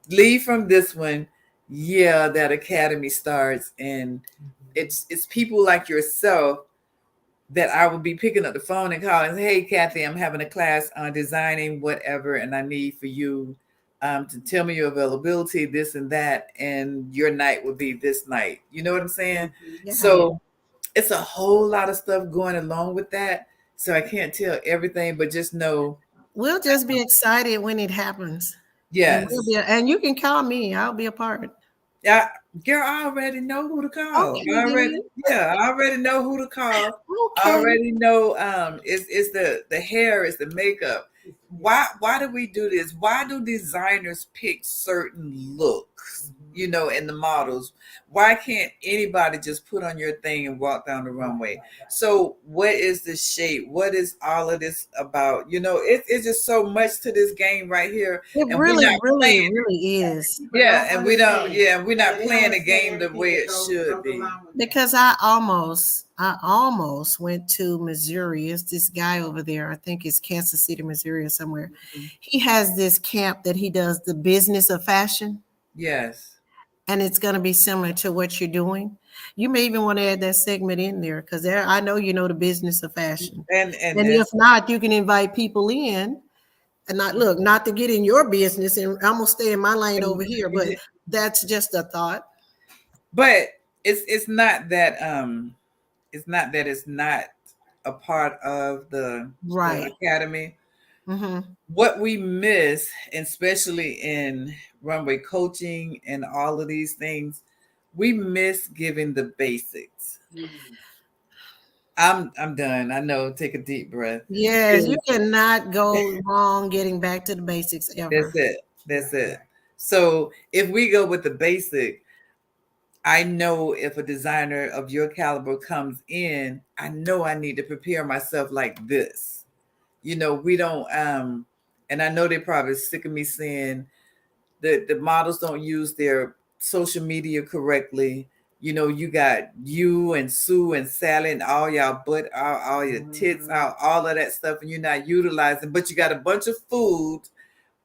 Speaker 2: leave from this one, yeah, that academy starts, and it's people like yourself that I would be picking up the phone and calling, "Hey, Kathy, I'm having a class on designing whatever, and I need for you to tell me your availability, this and that, and your night will be this night." You know what I'm saying?
Speaker 4: Yeah.
Speaker 2: So it's a whole lot of stuff going along with that. So I can't tell everything, but just know,
Speaker 4: We'll just be excited when it happens. And we'll
Speaker 2: yes,
Speaker 4: be, and you can call me. I'll be a part.
Speaker 2: yeah, girl, I already know who to call.
Speaker 4: Okay, then.
Speaker 2: I already know who to call. I
Speaker 4: Okay.
Speaker 2: already know it's the hair, it's the makeup. Why do we do this? Why do designers pick certain looks, in the models? Why can't anybody just put on your thing and walk down the runway? So what is the shape? What is all of this about? It's just so much to this game right here.
Speaker 4: It
Speaker 2: And we're
Speaker 4: really,
Speaker 2: not
Speaker 4: really,
Speaker 2: playing.
Speaker 4: really is.
Speaker 2: Yeah, and we don't. Yeah, we're not playing the game the way it should be.
Speaker 4: Because I almost went to Missouri. It's this guy over there. I think it's Kansas City, Missouri, or somewhere. He has this camp that he does the business of fashion,
Speaker 2: Yes,
Speaker 4: and it's going to be similar to what you're doing. You may even want to add that segment in there because there, I know you know the business of fashion.
Speaker 2: and
Speaker 4: And if not, you can invite people in and not to get in your business. And I'm gonna stay in my lane over here, but that's just a thought.
Speaker 2: but it's not that it's not a part of the
Speaker 4: Right.
Speaker 2: academy.
Speaker 4: Mm-hmm.
Speaker 2: What we miss, especially in runway coaching and all of these things, we miss giving the basics. I'm done. I know. Take a deep breath.
Speaker 4: Yes, you cannot go wrong getting back to the basics
Speaker 2: That's
Speaker 4: ever.
Speaker 2: it. That's it. So if we go with the basic, I know if a designer of your caliber comes in, I know I need to prepare myself like this. We don't and I know they're probably sick of me saying the models don't use their social media correctly. You got you and Sue and Sally and all y'all butt out, all your tits out, all of that stuff, and you're not utilizing, but you got a bunch of food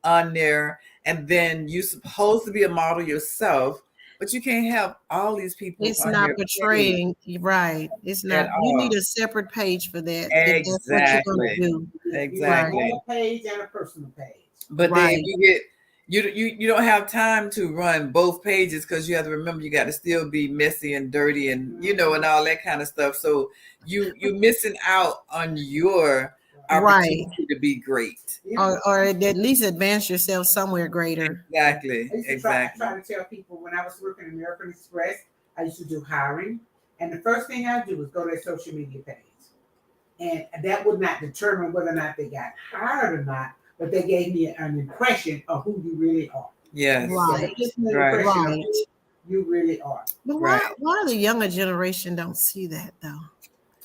Speaker 2: on there, and then you supposed to be a model yourself, but you can't have all these people
Speaker 4: It's
Speaker 2: on
Speaker 4: not
Speaker 2: your page
Speaker 4: portraying right. It's
Speaker 2: at
Speaker 4: not. You need
Speaker 2: all.
Speaker 4: a separate page for that if that's what you're going to
Speaker 2: Exactly.
Speaker 4: do.
Speaker 3: You have a
Speaker 4: Right.
Speaker 2: Exactly.
Speaker 3: whole page and a personal page.
Speaker 2: But then
Speaker 4: Right.
Speaker 2: you get you don't have time to run both pages because you have to remember you got to still be messy and dirty and and all that kind of stuff. So you're missing out on your
Speaker 4: Right.
Speaker 2: opportunity to be great.
Speaker 4: Or at least advance yourself somewhere greater.
Speaker 2: Exactly.
Speaker 3: I
Speaker 2: Exactly.
Speaker 3: try to tell people when I was working at American Express, I used to do hiring. And the first thing I do was go to their social media page. And that would not determine whether or not they got hired or not, but they gave me an impression of who you really are.
Speaker 2: Yes.
Speaker 4: Right.
Speaker 3: Just an
Speaker 2: Right.
Speaker 3: impression of
Speaker 4: Right.
Speaker 3: who you really are.
Speaker 4: But
Speaker 2: Right.
Speaker 4: why the younger generation don't see that though?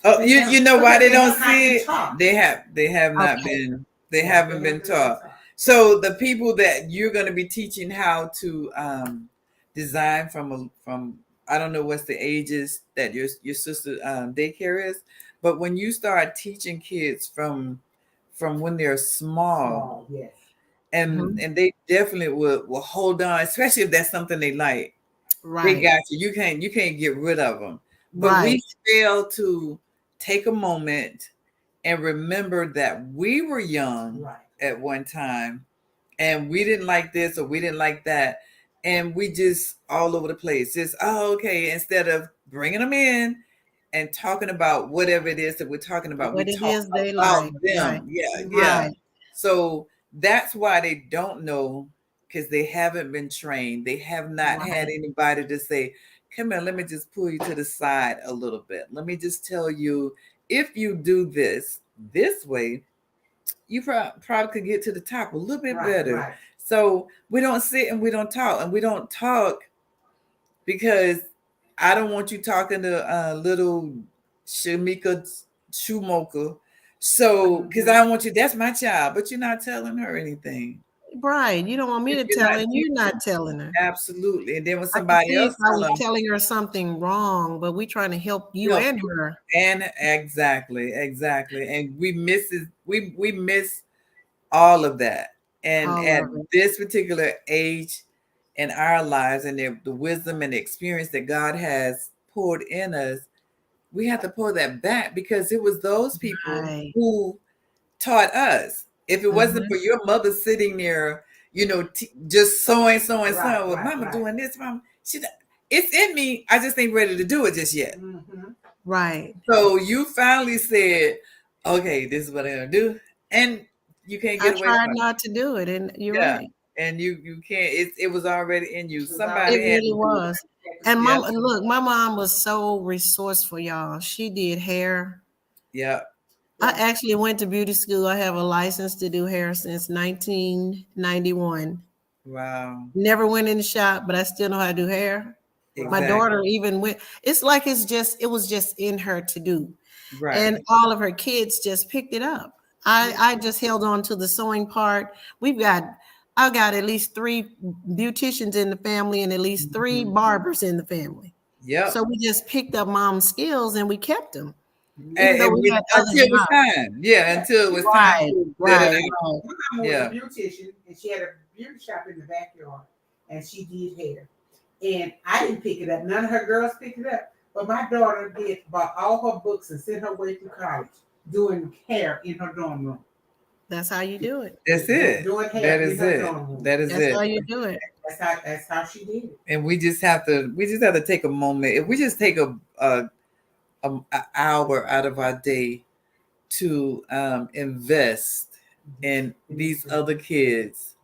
Speaker 2: Oh, you know why they don't
Speaker 3: Because they
Speaker 2: see
Speaker 3: have not
Speaker 2: it?
Speaker 3: been taught.
Speaker 2: They have not
Speaker 4: Okay.
Speaker 2: been they haven't been taught. So the people that you're going to be teaching how to design from I don't know what's the ages that your sister daycare is, but when you start teaching kids from when they're small,
Speaker 3: Yes.
Speaker 2: and
Speaker 4: Mhm.
Speaker 2: they definitely will hold on, especially if that's something they like. They
Speaker 4: Right.
Speaker 2: got you. You can't get rid of them. But
Speaker 4: Right.
Speaker 2: we fail to take a moment and remember that we were young
Speaker 3: Right.
Speaker 2: at one time and we didn't like this or we didn't like that, and we just all over the place. Just okay, instead of bringing them in and talking about whatever it is that we're talking about, we
Speaker 4: What it
Speaker 2: talk
Speaker 4: is they
Speaker 2: about
Speaker 4: like. Right.
Speaker 2: them. Yeah, yeah.
Speaker 4: Right.
Speaker 2: So that's why they don't know, because they haven't been trained. They have not had
Speaker 4: Right.
Speaker 2: anybody to say, come here, let me just pull you to the side a little bit. Let me just tell you, if you do this way, you probably could get to the top a little bit better.
Speaker 3: Right.
Speaker 2: So we don't sit and we don't talk, and we don't talk because I don't want you talking to little Shamika Schumacher. So, because I don't want you, that's my child, but you're not telling her anything.
Speaker 4: Right. You don't want me to
Speaker 2: You're
Speaker 4: tell
Speaker 2: not
Speaker 4: her, and you're not telling her.
Speaker 2: absolutely. And then when
Speaker 4: I could
Speaker 2: somebody
Speaker 4: see if
Speaker 2: else
Speaker 4: I
Speaker 2: tell
Speaker 4: was
Speaker 2: them,
Speaker 4: telling her something wrong, but we trying to help you
Speaker 2: help
Speaker 4: and
Speaker 2: you.
Speaker 4: her.
Speaker 2: And exactly. And we miss all of that. And
Speaker 4: All
Speaker 2: at
Speaker 4: of it.
Speaker 2: this particular age in our lives and the wisdom and the experience that God has poured in us, we have to pull that back because it was those people
Speaker 4: Right.
Speaker 2: who taught us. If it wasn't
Speaker 4: Mhm.
Speaker 2: for your mother sitting there, just sewing,
Speaker 3: Right,
Speaker 2: well,
Speaker 3: right,
Speaker 2: mama
Speaker 3: right.
Speaker 2: doing this, mama, it's in me. I just ain't ready to do it just yet.
Speaker 3: Mm-hmm.
Speaker 4: Right.
Speaker 2: So you finally said, okay, this is what I'm gonna do. And you can't
Speaker 4: I
Speaker 2: get away
Speaker 4: tried
Speaker 2: from it.
Speaker 4: not to do it, and you're
Speaker 2: Yeah.
Speaker 4: right.
Speaker 2: And you can't, it was already in you.
Speaker 3: It was
Speaker 2: Somebody
Speaker 4: It
Speaker 3: already
Speaker 2: had
Speaker 4: really
Speaker 2: to do
Speaker 4: was.
Speaker 2: it.
Speaker 4: And
Speaker 2: Yep.
Speaker 4: mom, look, my mom was so resourceful, y'all. She did hair.
Speaker 2: Yep.
Speaker 4: I
Speaker 3: Yeah.
Speaker 4: actually went to beauty school. I have a license to do hair since 1991.
Speaker 2: Wow.
Speaker 4: Never went in the shop, but I still know how to do hair. My
Speaker 2: Exactly.
Speaker 4: daughter even went. It's like it was just in her to do. And
Speaker 2: Right.
Speaker 4: all of her kids just picked it up. I just held on to the sewing part. I got at least 3 beauticians in the family and at least 3
Speaker 2: Mhm.
Speaker 4: barbers in the family. So
Speaker 2: Yep.
Speaker 4: we just picked up mom's skills and we kept them, even
Speaker 3: Mm-hmm.
Speaker 4: though
Speaker 2: And
Speaker 4: we
Speaker 2: we,
Speaker 4: had other
Speaker 2: until it was
Speaker 4: jobs.
Speaker 2: time. Yeah,
Speaker 3: Yeah.
Speaker 2: until it was time
Speaker 4: Right,
Speaker 2: to let it
Speaker 4: right,
Speaker 2: out.
Speaker 4: right.
Speaker 3: My mama was a
Speaker 2: Yeah.
Speaker 3: beautician, and she had a beauty shop in the backyard, and she did hair. And I didn't pick it up. None of her girls picked it up. But my daughter did bought all her books and sent her way through college doing hair in her dorm room.
Speaker 4: That's how you do it.
Speaker 2: That's it.
Speaker 3: Doing hair
Speaker 2: That
Speaker 3: in
Speaker 2: is
Speaker 3: her
Speaker 2: it.
Speaker 3: dorm room.
Speaker 2: That is
Speaker 4: That's
Speaker 2: it.
Speaker 4: how you do it.
Speaker 3: That's how she did it.
Speaker 2: And we just have to take a moment. If we just take a hour out of our day to invest in these other kids,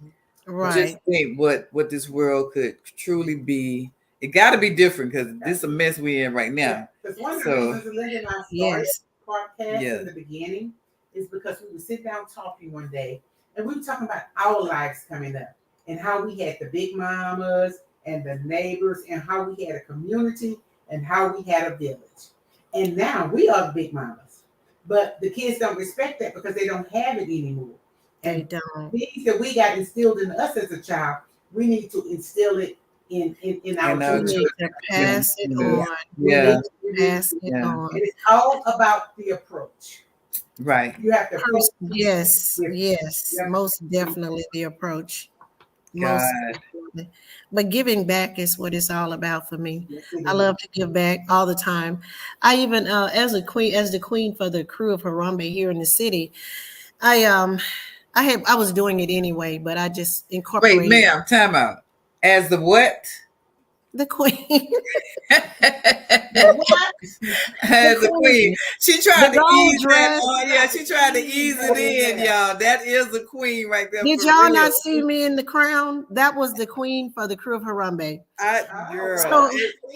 Speaker 2: just
Speaker 4: Right.
Speaker 2: think what this world could truly be. It got to be different because this is a mess we in right now.
Speaker 3: Because one of the
Speaker 2: So
Speaker 3: reasons Linda and I started
Speaker 4: Yes.
Speaker 3: the podcast
Speaker 2: yeah,
Speaker 3: in the beginning is because we would sit down talking one day and we were talking about our lives coming up and how we had the big mamas and the neighbors and how we had a community and how we had a village. And now we are the big mamas. But the kids don't respect that because they don't have it anymore.
Speaker 4: They
Speaker 3: And
Speaker 4: don't.
Speaker 3: things that we got instilled in us as a child, we need to instill it in our
Speaker 2: and our
Speaker 4: We
Speaker 3: children.
Speaker 4: need to
Speaker 2: children,
Speaker 4: pass it
Speaker 3: Yeah.
Speaker 4: on. We
Speaker 2: yeah,
Speaker 4: need to
Speaker 3: We need
Speaker 4: pass
Speaker 3: to.
Speaker 4: it
Speaker 2: yeah,
Speaker 4: on.
Speaker 3: And it's all about the approach.
Speaker 2: right.
Speaker 3: You have to approach
Speaker 4: Yes,
Speaker 3: different.
Speaker 4: yes,
Speaker 3: Yep.
Speaker 4: most definitely the approach. Most
Speaker 2: God,
Speaker 4: definitely. But giving back is what it's all about for me.
Speaker 3: Yes, it
Speaker 4: I
Speaker 3: is.
Speaker 4: love to give back all the time. I even as the queen for the crew of Harambe here in the city, I I was doing it anyway, but I just
Speaker 2: wait,
Speaker 4: incorporated
Speaker 2: ma'am, time out. As the what?
Speaker 4: the queen.
Speaker 3: The what?
Speaker 4: The
Speaker 2: As a queen.
Speaker 4: queen.
Speaker 2: She
Speaker 4: The
Speaker 2: tried to
Speaker 4: gold
Speaker 2: ease that
Speaker 4: dress.
Speaker 2: on. Yeah, she tried to ease it in, y'all. That is a queen right there
Speaker 4: Did
Speaker 2: for
Speaker 4: y'all
Speaker 2: real.
Speaker 4: not see me in the crown? That was the queen for the crew of Harambe.
Speaker 2: Girl,
Speaker 4: So,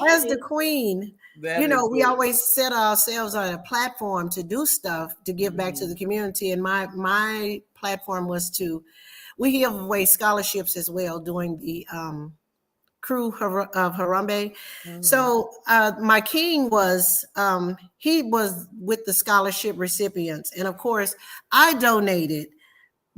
Speaker 4: as the queen,
Speaker 2: that is
Speaker 4: we
Speaker 2: it.
Speaker 4: always set ourselves on a platform to do stuff to give back to the community. And my platform was we give away scholarships as well during the crew of Harambe. So my king was he was with the scholarship recipients, and of course I donated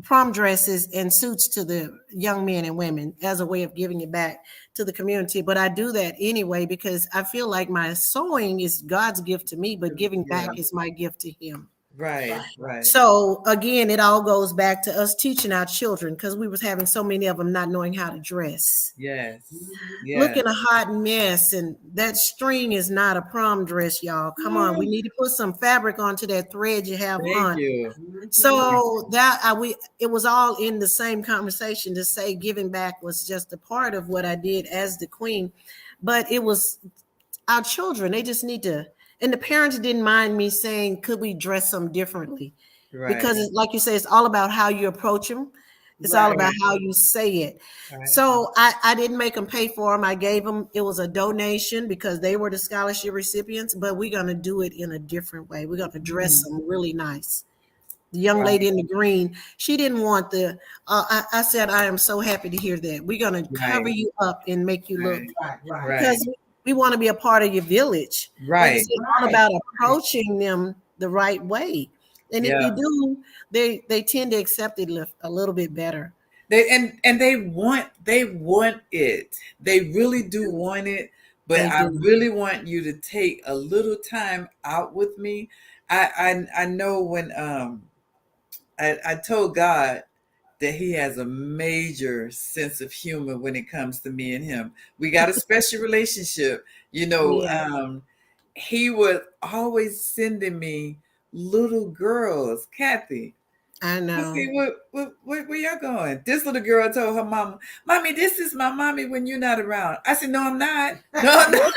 Speaker 4: prom dresses and suits to the young men and women as a way of giving it back to the community. But I do that anyway because I feel like my sewing is God's gift to me, but giving
Speaker 2: Yeah.
Speaker 4: back is my gift to him.
Speaker 2: Right.
Speaker 4: So again, it all goes back to us teaching our children because we was having so many of them not knowing how to dress.
Speaker 2: Yes. Yes.
Speaker 4: Looking a hot mess, and that string is not a prom dress, y'all. Come on, we need to put some fabric onto that thread you have
Speaker 2: Thank
Speaker 4: on.
Speaker 2: you.
Speaker 4: So it was all in the same conversation to say giving back was just a part of what I did as the queen, but it was our children. They just need to, and the parents didn't mind me saying, could we dress them differently?
Speaker 2: Right.
Speaker 4: Because like you say, it's all about how you approach them. It's all about how you say it.
Speaker 2: Right.
Speaker 4: So I didn't make them pay for them. I gave them, it was a donation because they were the scholarship recipients, but we're going to do it in a different way. We're going to dress them really nice. The young lady in the green, she didn't want I said, I am so happy to hear that. We're going to cover you up and make you look,
Speaker 2: Right.
Speaker 4: because we want to be a part of your village. Like you
Speaker 2: Right.
Speaker 4: said, it's all about approaching them the right way. And if you do, they tend to accept it a little bit better.
Speaker 2: They want it. They really do want it. But
Speaker 4: They
Speaker 2: I
Speaker 4: do.
Speaker 2: really want you to take a little time out with me. I know when I told God that he has a major sense of humor when it comes to me and him. We got a special relationship. You know,
Speaker 4: Yeah,
Speaker 2: he was always sending me little girls. Kathy,
Speaker 4: I
Speaker 2: I
Speaker 4: know.
Speaker 2: see where y'all going. This little girl told her mama, "Mommy, this is my mommy when you're not around." I said, "No, I'm not. No, I'm not.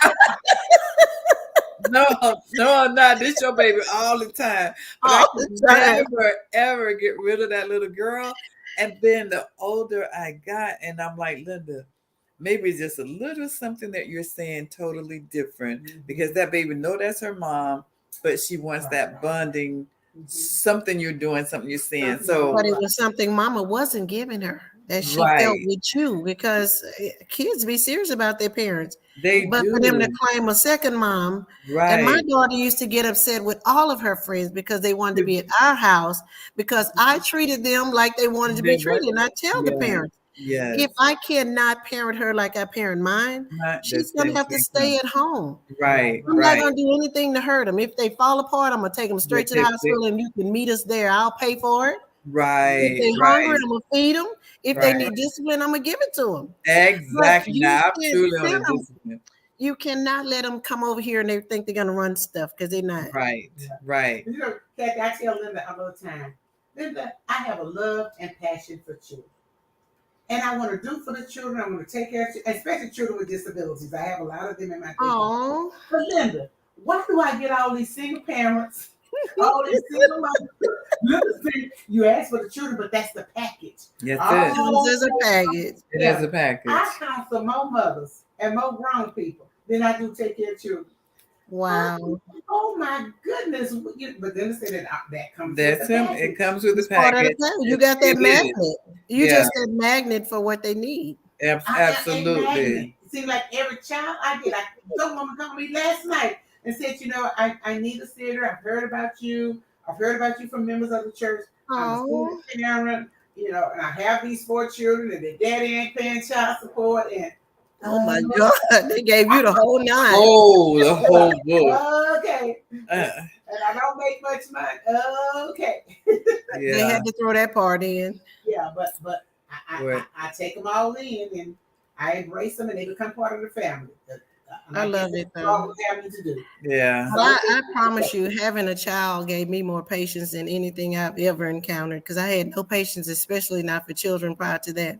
Speaker 2: No, no, I'm not. This your baby all the time." But I
Speaker 4: All
Speaker 2: could
Speaker 4: the time.
Speaker 2: never ever get rid of that little girl. And then the older I got, and I'm like, Linda, maybe it's just a little something that you're saying totally different, because that baby know that's her mom, but she wants that bonding, something you're doing, something you're saying.
Speaker 4: But
Speaker 2: So
Speaker 4: it was something mama wasn't giving her that she felt
Speaker 2: right,
Speaker 4: with you because kids be serious about their parents.
Speaker 2: they
Speaker 4: But for them to
Speaker 2: do.
Speaker 4: claim a second mom, and my
Speaker 2: Right.
Speaker 4: daughter used to get upset with all of her friends because they wanted to be at our house because I treated them like they wanted to be
Speaker 2: They what?
Speaker 4: treated. And I tell the
Speaker 2: Yeah.
Speaker 4: parents,
Speaker 2: Yes.
Speaker 4: if I cannot parent her like I parent mine,
Speaker 2: Not
Speaker 4: she's
Speaker 2: that's
Speaker 4: going to
Speaker 2: them
Speaker 4: have to
Speaker 2: can't
Speaker 4: stay
Speaker 2: come.
Speaker 4: at home.
Speaker 2: Right,
Speaker 4: I'm not
Speaker 2: right.
Speaker 4: going to do anything to hurt them. If they fall apart, I'm going to take them straight to the
Speaker 2: That's it.
Speaker 4: hospital and you can meet us there. I'll pay for it. If
Speaker 2: Right,
Speaker 4: they hungry,
Speaker 2: right,
Speaker 4: I'm gonna feed them. If they
Speaker 2: right.
Speaker 4: need discipline, I'm gonna give it to them. But
Speaker 2: Exactly.
Speaker 4: you
Speaker 2: Now I'm
Speaker 4: can't
Speaker 2: truly on
Speaker 4: tell
Speaker 2: the
Speaker 4: them.
Speaker 2: discipline.
Speaker 4: You cannot let them come over here and they think they're gonna run stuff because they're not.
Speaker 2: Right, right.
Speaker 3: You know, Kathy, I tell Linda all the time, Linda, I have a love and passion for children. And I want to do for the children. I want to take care of children, especially children with disabilities. I have a lot of them in my business.
Speaker 4: Oh,
Speaker 3: But Linda, why do I get all these single parents, all these single mothers? Listen, you ask for the children, but that's the package.
Speaker 2: Yes, it.
Speaker 4: comes
Speaker 3: Oh,
Speaker 4: as a package.
Speaker 2: It is
Speaker 3: yeah.
Speaker 2: a package.
Speaker 3: I counsel more mothers and more grown people than I do take care of children.
Speaker 4: Wow,
Speaker 3: Oh my goodness! But then say that comes with
Speaker 2: That's
Speaker 3: the
Speaker 2: him. It
Speaker 3: package.
Speaker 2: comes with the
Speaker 4: it's part of the
Speaker 2: package.
Speaker 4: package. You
Speaker 2: It,
Speaker 4: got that
Speaker 2: it is.
Speaker 4: magnet. You
Speaker 2: Yeah,
Speaker 4: just that magnet for what they need.
Speaker 3: I am a magnet.
Speaker 2: absolutely.
Speaker 3: It seems like every child I get, some woman called me last night and said, I need a sitter. I've heard about you. I've heard about you from members of the church. I'm a single
Speaker 4: Oh,
Speaker 3: parent, and I have these 4 children, and their daddy ain't paying child support. And
Speaker 4: oh
Speaker 3: uh,
Speaker 4: my God, they gave you the whole nine.
Speaker 2: Oh, the whole book.
Speaker 3: okay,
Speaker 2: Uh,
Speaker 3: and I don't make much money. Okay,
Speaker 4: They
Speaker 2: yeah.
Speaker 4: had to throw that part in.
Speaker 3: yeah, but
Speaker 2: Right.
Speaker 3: I take them all in, and I embrace them, and they become part of the family.
Speaker 4: I
Speaker 3: I guess
Speaker 4: love
Speaker 3: that's
Speaker 4: it
Speaker 3: all
Speaker 4: though.
Speaker 3: we have to do.
Speaker 2: Yeah.
Speaker 4: But I promise you, having a child gave me more patience than anything I've ever encountered because I had no patience, especially not for children prior to that.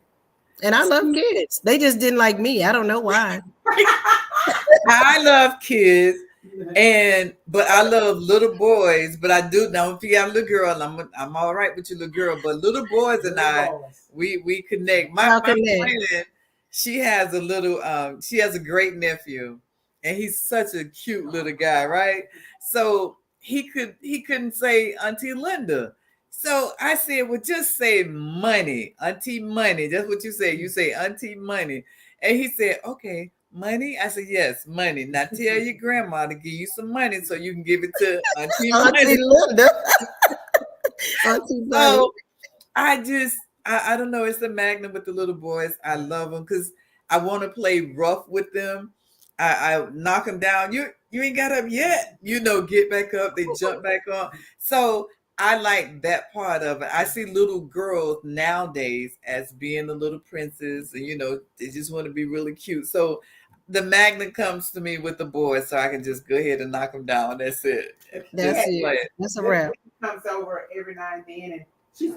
Speaker 4: And I love kids. They just didn't like me. I don't know why.
Speaker 2: I love kids, but I love little boys. But I do now. If you got a little girl, I'm all right with your little girl. But little boys and I, we connect. My
Speaker 4: How
Speaker 2: my
Speaker 4: can that?
Speaker 2: friend, she has a little she has a great nephew, and he's such a cute little guy, right? So he couldn't say Auntie Linda. So I said, well, just say money, Auntie Money. That's what you say. You say Auntie Money. And he said, okay, money? I said, yes, money. Now tell your grandma to give you some money so you can give it to Auntie
Speaker 4: Auntie
Speaker 2: Money.
Speaker 4: Linda. Auntie Bunny.
Speaker 2: So I don't know. It's a magnet with the little boys. I love them because I want to play rough with them. I knock them down. You ain't got up yet. Get back up. They jump back on. So I like that part of it. I see little girls nowadays as being the little princess, and they just want to be really cute. So the magnet comes to me with the boys, so I can just go ahead and knock them down. That's it.
Speaker 4: That's
Speaker 2: Just
Speaker 4: it.
Speaker 2: play it.
Speaker 4: That's a wrap.
Speaker 3: Comes over every now and then, and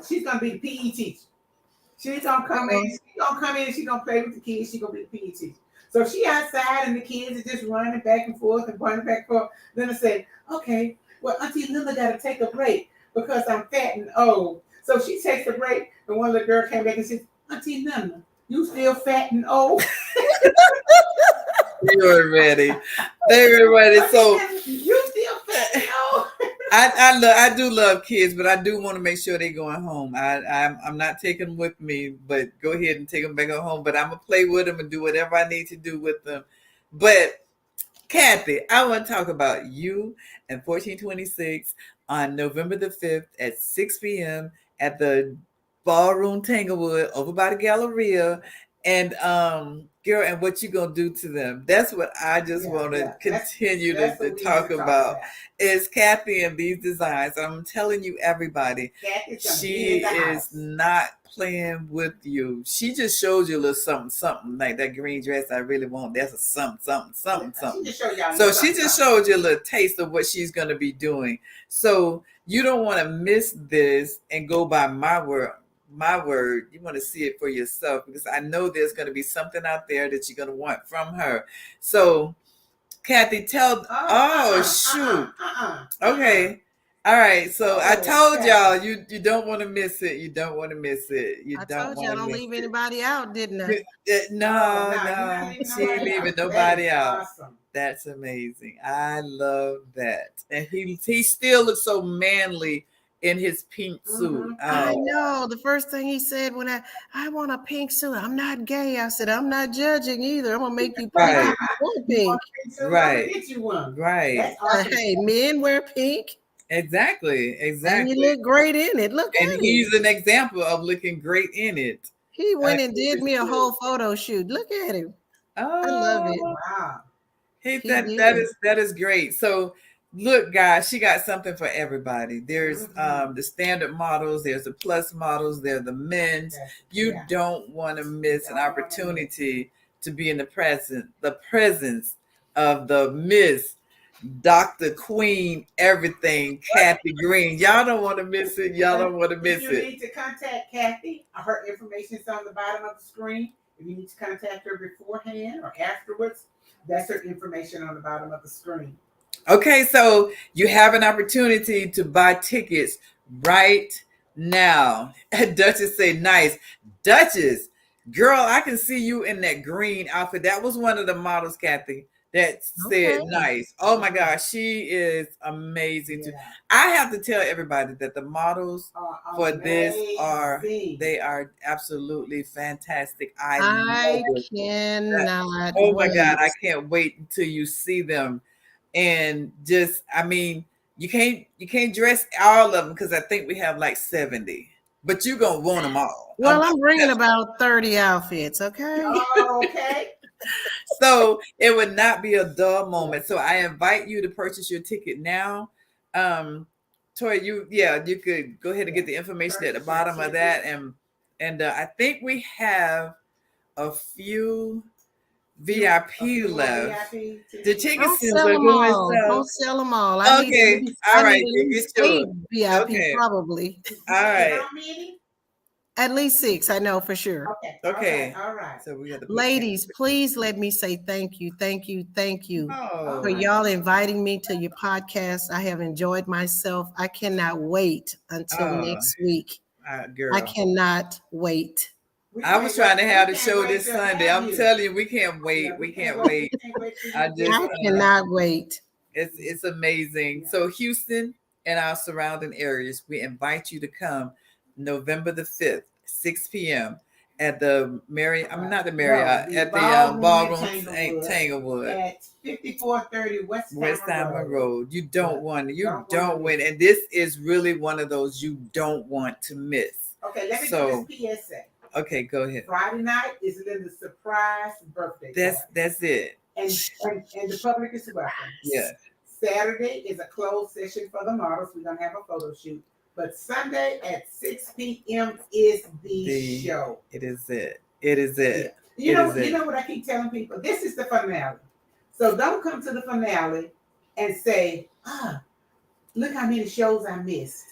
Speaker 3: she's gonna be the PE teacher. She's gonna come in. She's gonna come in. She's gonna play with the kids. She's gonna be the PE teacher. So if she outside and the kids are just running back and forth and running back and forth, then I say, okay, well, Auntie Linda got to take a break because I'm fat and old. So she takes a break, and one of the girls came back and said, Auntie Linda, you still fat and old?
Speaker 2: They were ready. They were ready. So
Speaker 3: you still fat and old?
Speaker 2: I do love kids, but I do want to make sure they're going home. I'm not taking them with me, but go ahead and take them back home. But I'm gonna play with them and do whatever I need to do with them. But Kathy, I want to talk about you and 1426 on November the 5th at 6 p.m. at the Ballroom Tanglewood over by the Galleria. And girl, and what you gonna do to them? That's what I just want to continue to talk about. Is Kathy and these designs. I'm telling you, everybody, she is not playing with you. She just showed you a little something like that green dress I really want. That's a something. So she just showed you a little taste of what she's gonna be doing. So you don't want to miss this and go by my word. You want to see it for yourself, because I know there's going to be something out there that you're going to want from her. So Kathy, shoot. Okay. All right. So I told y'all you don't want to miss it. You don't want to miss it.
Speaker 4: I told you I don't leave anybody out, didn't I?
Speaker 2: No. She ain't leaving nobody out. Awesome. That's amazing. I love that. And he still looks so manly in his pink suit.
Speaker 4: I know. The first thing he said when I want a pink suit. I'm not gay. I said, I'm not judging either. I'm gonna make you pink. Pink.
Speaker 2: Right.
Speaker 3: Get you one.
Speaker 2: Right.
Speaker 3: That's awesome.
Speaker 4: Hey, men wear pink.
Speaker 2: Exactly.
Speaker 4: And you look great in it. Look at him.
Speaker 2: And he's an example of looking great in it.
Speaker 4: He went and did me a whole photo shoot. Look at him.
Speaker 2: Oh,
Speaker 4: I love it.
Speaker 3: Wow.
Speaker 2: That is great. So look, guys, she got something for everybody. There's the standard models, there's the plus models, there's the men's. You don't want to miss an opportunity to be in the presence of the Miss Dr. Queen Everything, Kathy Green. Y'all don't want to miss it. Y'all don't want to miss it.
Speaker 3: If you need to contact Kathy, her information is on the bottom of the screen. If you need to contact her beforehand or afterwards, that's her information on the bottom of the screen.
Speaker 2: Okay, so you have an opportunity to buy tickets right now. Duchess say, nice. Duchess, girl, I can see you in that green outfit. That was one of the models, Kathy, that said nice. Oh my gosh, she is amazing too. I have to tell everybody that the models for this are absolutely fantastic.
Speaker 4: I cannot
Speaker 2: Oh my God, I can't wait until you see them. And just, I mean, you can't dress all of them, because I think we have like 70, but you're gonna want them all.
Speaker 4: Well, I'm bringing about 30 outfits. Okay.
Speaker 3: Oh, okay.
Speaker 2: So it would not be a dull moment. So I invite you to purchase your ticket now. Tori, you could go ahead and get the information at the bottom of that, and I think we have a few VIP left. The tickets
Speaker 4: are going so. Don't sell them all.
Speaker 2: All right. You get yours.
Speaker 4: VIP probably.
Speaker 2: All right.
Speaker 4: At least 6, I know for sure.
Speaker 2: Okay.
Speaker 3: All right.
Speaker 2: So we got to
Speaker 4: ladies, please let me say thank you for y'all inviting me to your podcast. I have enjoyed myself. I cannot wait until next week.
Speaker 2: Girl.
Speaker 4: I cannot wait.
Speaker 2: I was trying to have the show this Sunday. I'm telling you, we can't wait. We can't wait. I
Speaker 4: cannot wait.
Speaker 2: It's amazing. Yeah. So Houston and our surrounding areas, we invite you to come November the 5th, 6 p.m. at the Marriott. I'm not the Marriott, at the Ballroom Tanglewood
Speaker 3: at 5430 West
Speaker 2: Diamond Road. You don't want it. And this is really one of those you don't want to miss.
Speaker 3: Okay, let me do this PSA.
Speaker 2: Okay, go ahead.
Speaker 3: Friday night is Linda's surprise birthday.
Speaker 2: That's it.
Speaker 3: And the public is welcome.
Speaker 2: Yeah.
Speaker 3: Saturday is a closed session for the models. We're gonna have a photo shoot. But Sunday at 6 p.m. is the show.
Speaker 2: It is it. Yeah.
Speaker 3: You know what I keep telling people? This is the finale. So don't come to the finale and say, look how many shows I missed.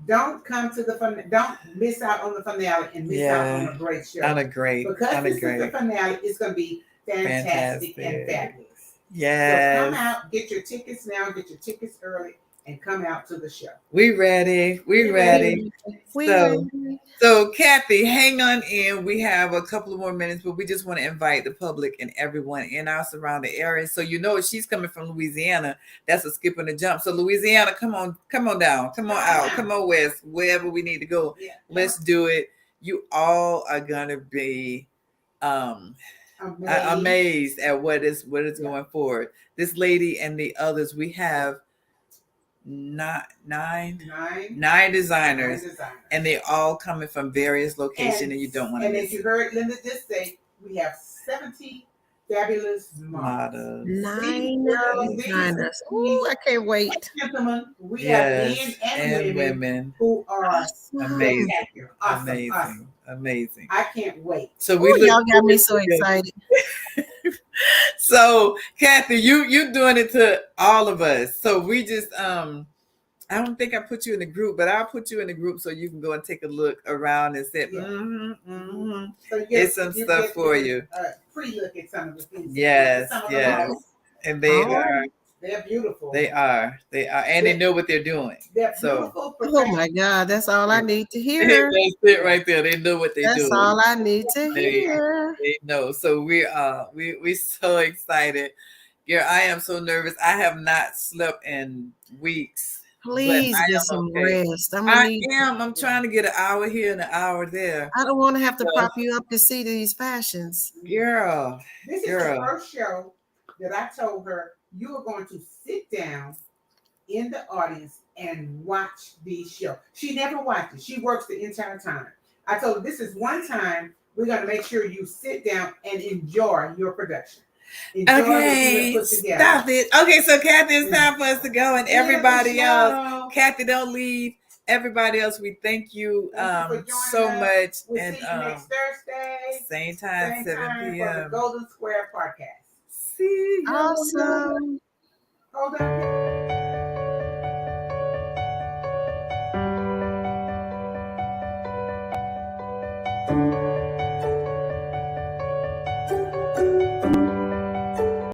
Speaker 3: Don't come to don't miss out on the finale and miss out on a great show. Because this is the finale, it's going to be fantastic and fabulous.
Speaker 2: Yes.
Speaker 3: So come out, get your tickets now, get your tickets early, and come out to the show.
Speaker 2: We ready. So Kathy, hang on in. We have a couple of more minutes, but we just want to invite the public and everyone in our surrounding area. So she's coming from Louisiana. That's a skip and a jump. So Louisiana, come on down, come on out, come on west, wherever we need to go. Yeah. Let's do it. You all are gonna be amazed at what is going forward. This lady and the others, we have nine
Speaker 3: Nine
Speaker 2: designers,
Speaker 3: designers.
Speaker 2: and they all coming from various locations, and you don't want to
Speaker 3: And
Speaker 2: miss
Speaker 3: as you
Speaker 2: it.
Speaker 3: heard Linda just say, we have 70 fabulous models.
Speaker 2: Models.
Speaker 4: 9
Speaker 3: girls,
Speaker 4: designers. Ooh, I can't wait.
Speaker 3: Gentlemen, we
Speaker 2: Yes,
Speaker 3: have men
Speaker 2: and
Speaker 3: and women
Speaker 2: women.
Speaker 3: who are
Speaker 2: Amazing.
Speaker 3: spectacular. Awesome.
Speaker 2: Amazing.
Speaker 3: Awesome.
Speaker 2: Amazing.
Speaker 3: I can't wait.
Speaker 2: So
Speaker 4: Ooh,
Speaker 2: we look
Speaker 4: y'all got me
Speaker 2: forward
Speaker 4: so
Speaker 2: to it.
Speaker 4: excited.
Speaker 2: So Kathy, you doing it to all of us. So we just I don't think I put you in the group, but I'll put you in the group so you can go and take a look around and say,
Speaker 3: So you
Speaker 2: it's some stuff for you.
Speaker 3: Pre-look at some of the things.
Speaker 2: Yes,
Speaker 3: Some of the
Speaker 2: yes.
Speaker 3: models.
Speaker 2: And they are.
Speaker 3: They're beautiful.
Speaker 2: They are. And they know what they're doing.
Speaker 3: They're
Speaker 2: So
Speaker 3: beautiful.
Speaker 4: Oh my God, that's all I need to hear.
Speaker 2: that's it right there. They know what they're
Speaker 4: That's
Speaker 2: doing.
Speaker 4: all I need to hear.
Speaker 2: They know. So we so excited. Girl, I am so nervous. I have not slept in weeks.
Speaker 4: Please
Speaker 2: but I
Speaker 4: get
Speaker 2: am
Speaker 4: some
Speaker 2: okay.
Speaker 4: rest.
Speaker 2: I'm trying to get an hour here and an hour there.
Speaker 4: I don't want to have to
Speaker 2: So-
Speaker 4: prop you up to see these fashions.
Speaker 2: Girl.
Speaker 3: This is the first show that I told her you are going to sit down in the audience and watch these shows. She never watches. She works the entire time. I told her this is one time we're going to make sure you sit down and enjoy your production.
Speaker 2: Okay, stop it. Okay, so Kathy, it's time for us to go, and everybody else. Kathy, don't leave. Everybody else, we thank you so much.
Speaker 3: We'll
Speaker 2: and
Speaker 3: see you next Thursday.
Speaker 2: Same time, 7 p.m.
Speaker 3: For the Golden Square Podcast.
Speaker 2: See you.
Speaker 4: Awesome.
Speaker 3: Hold on.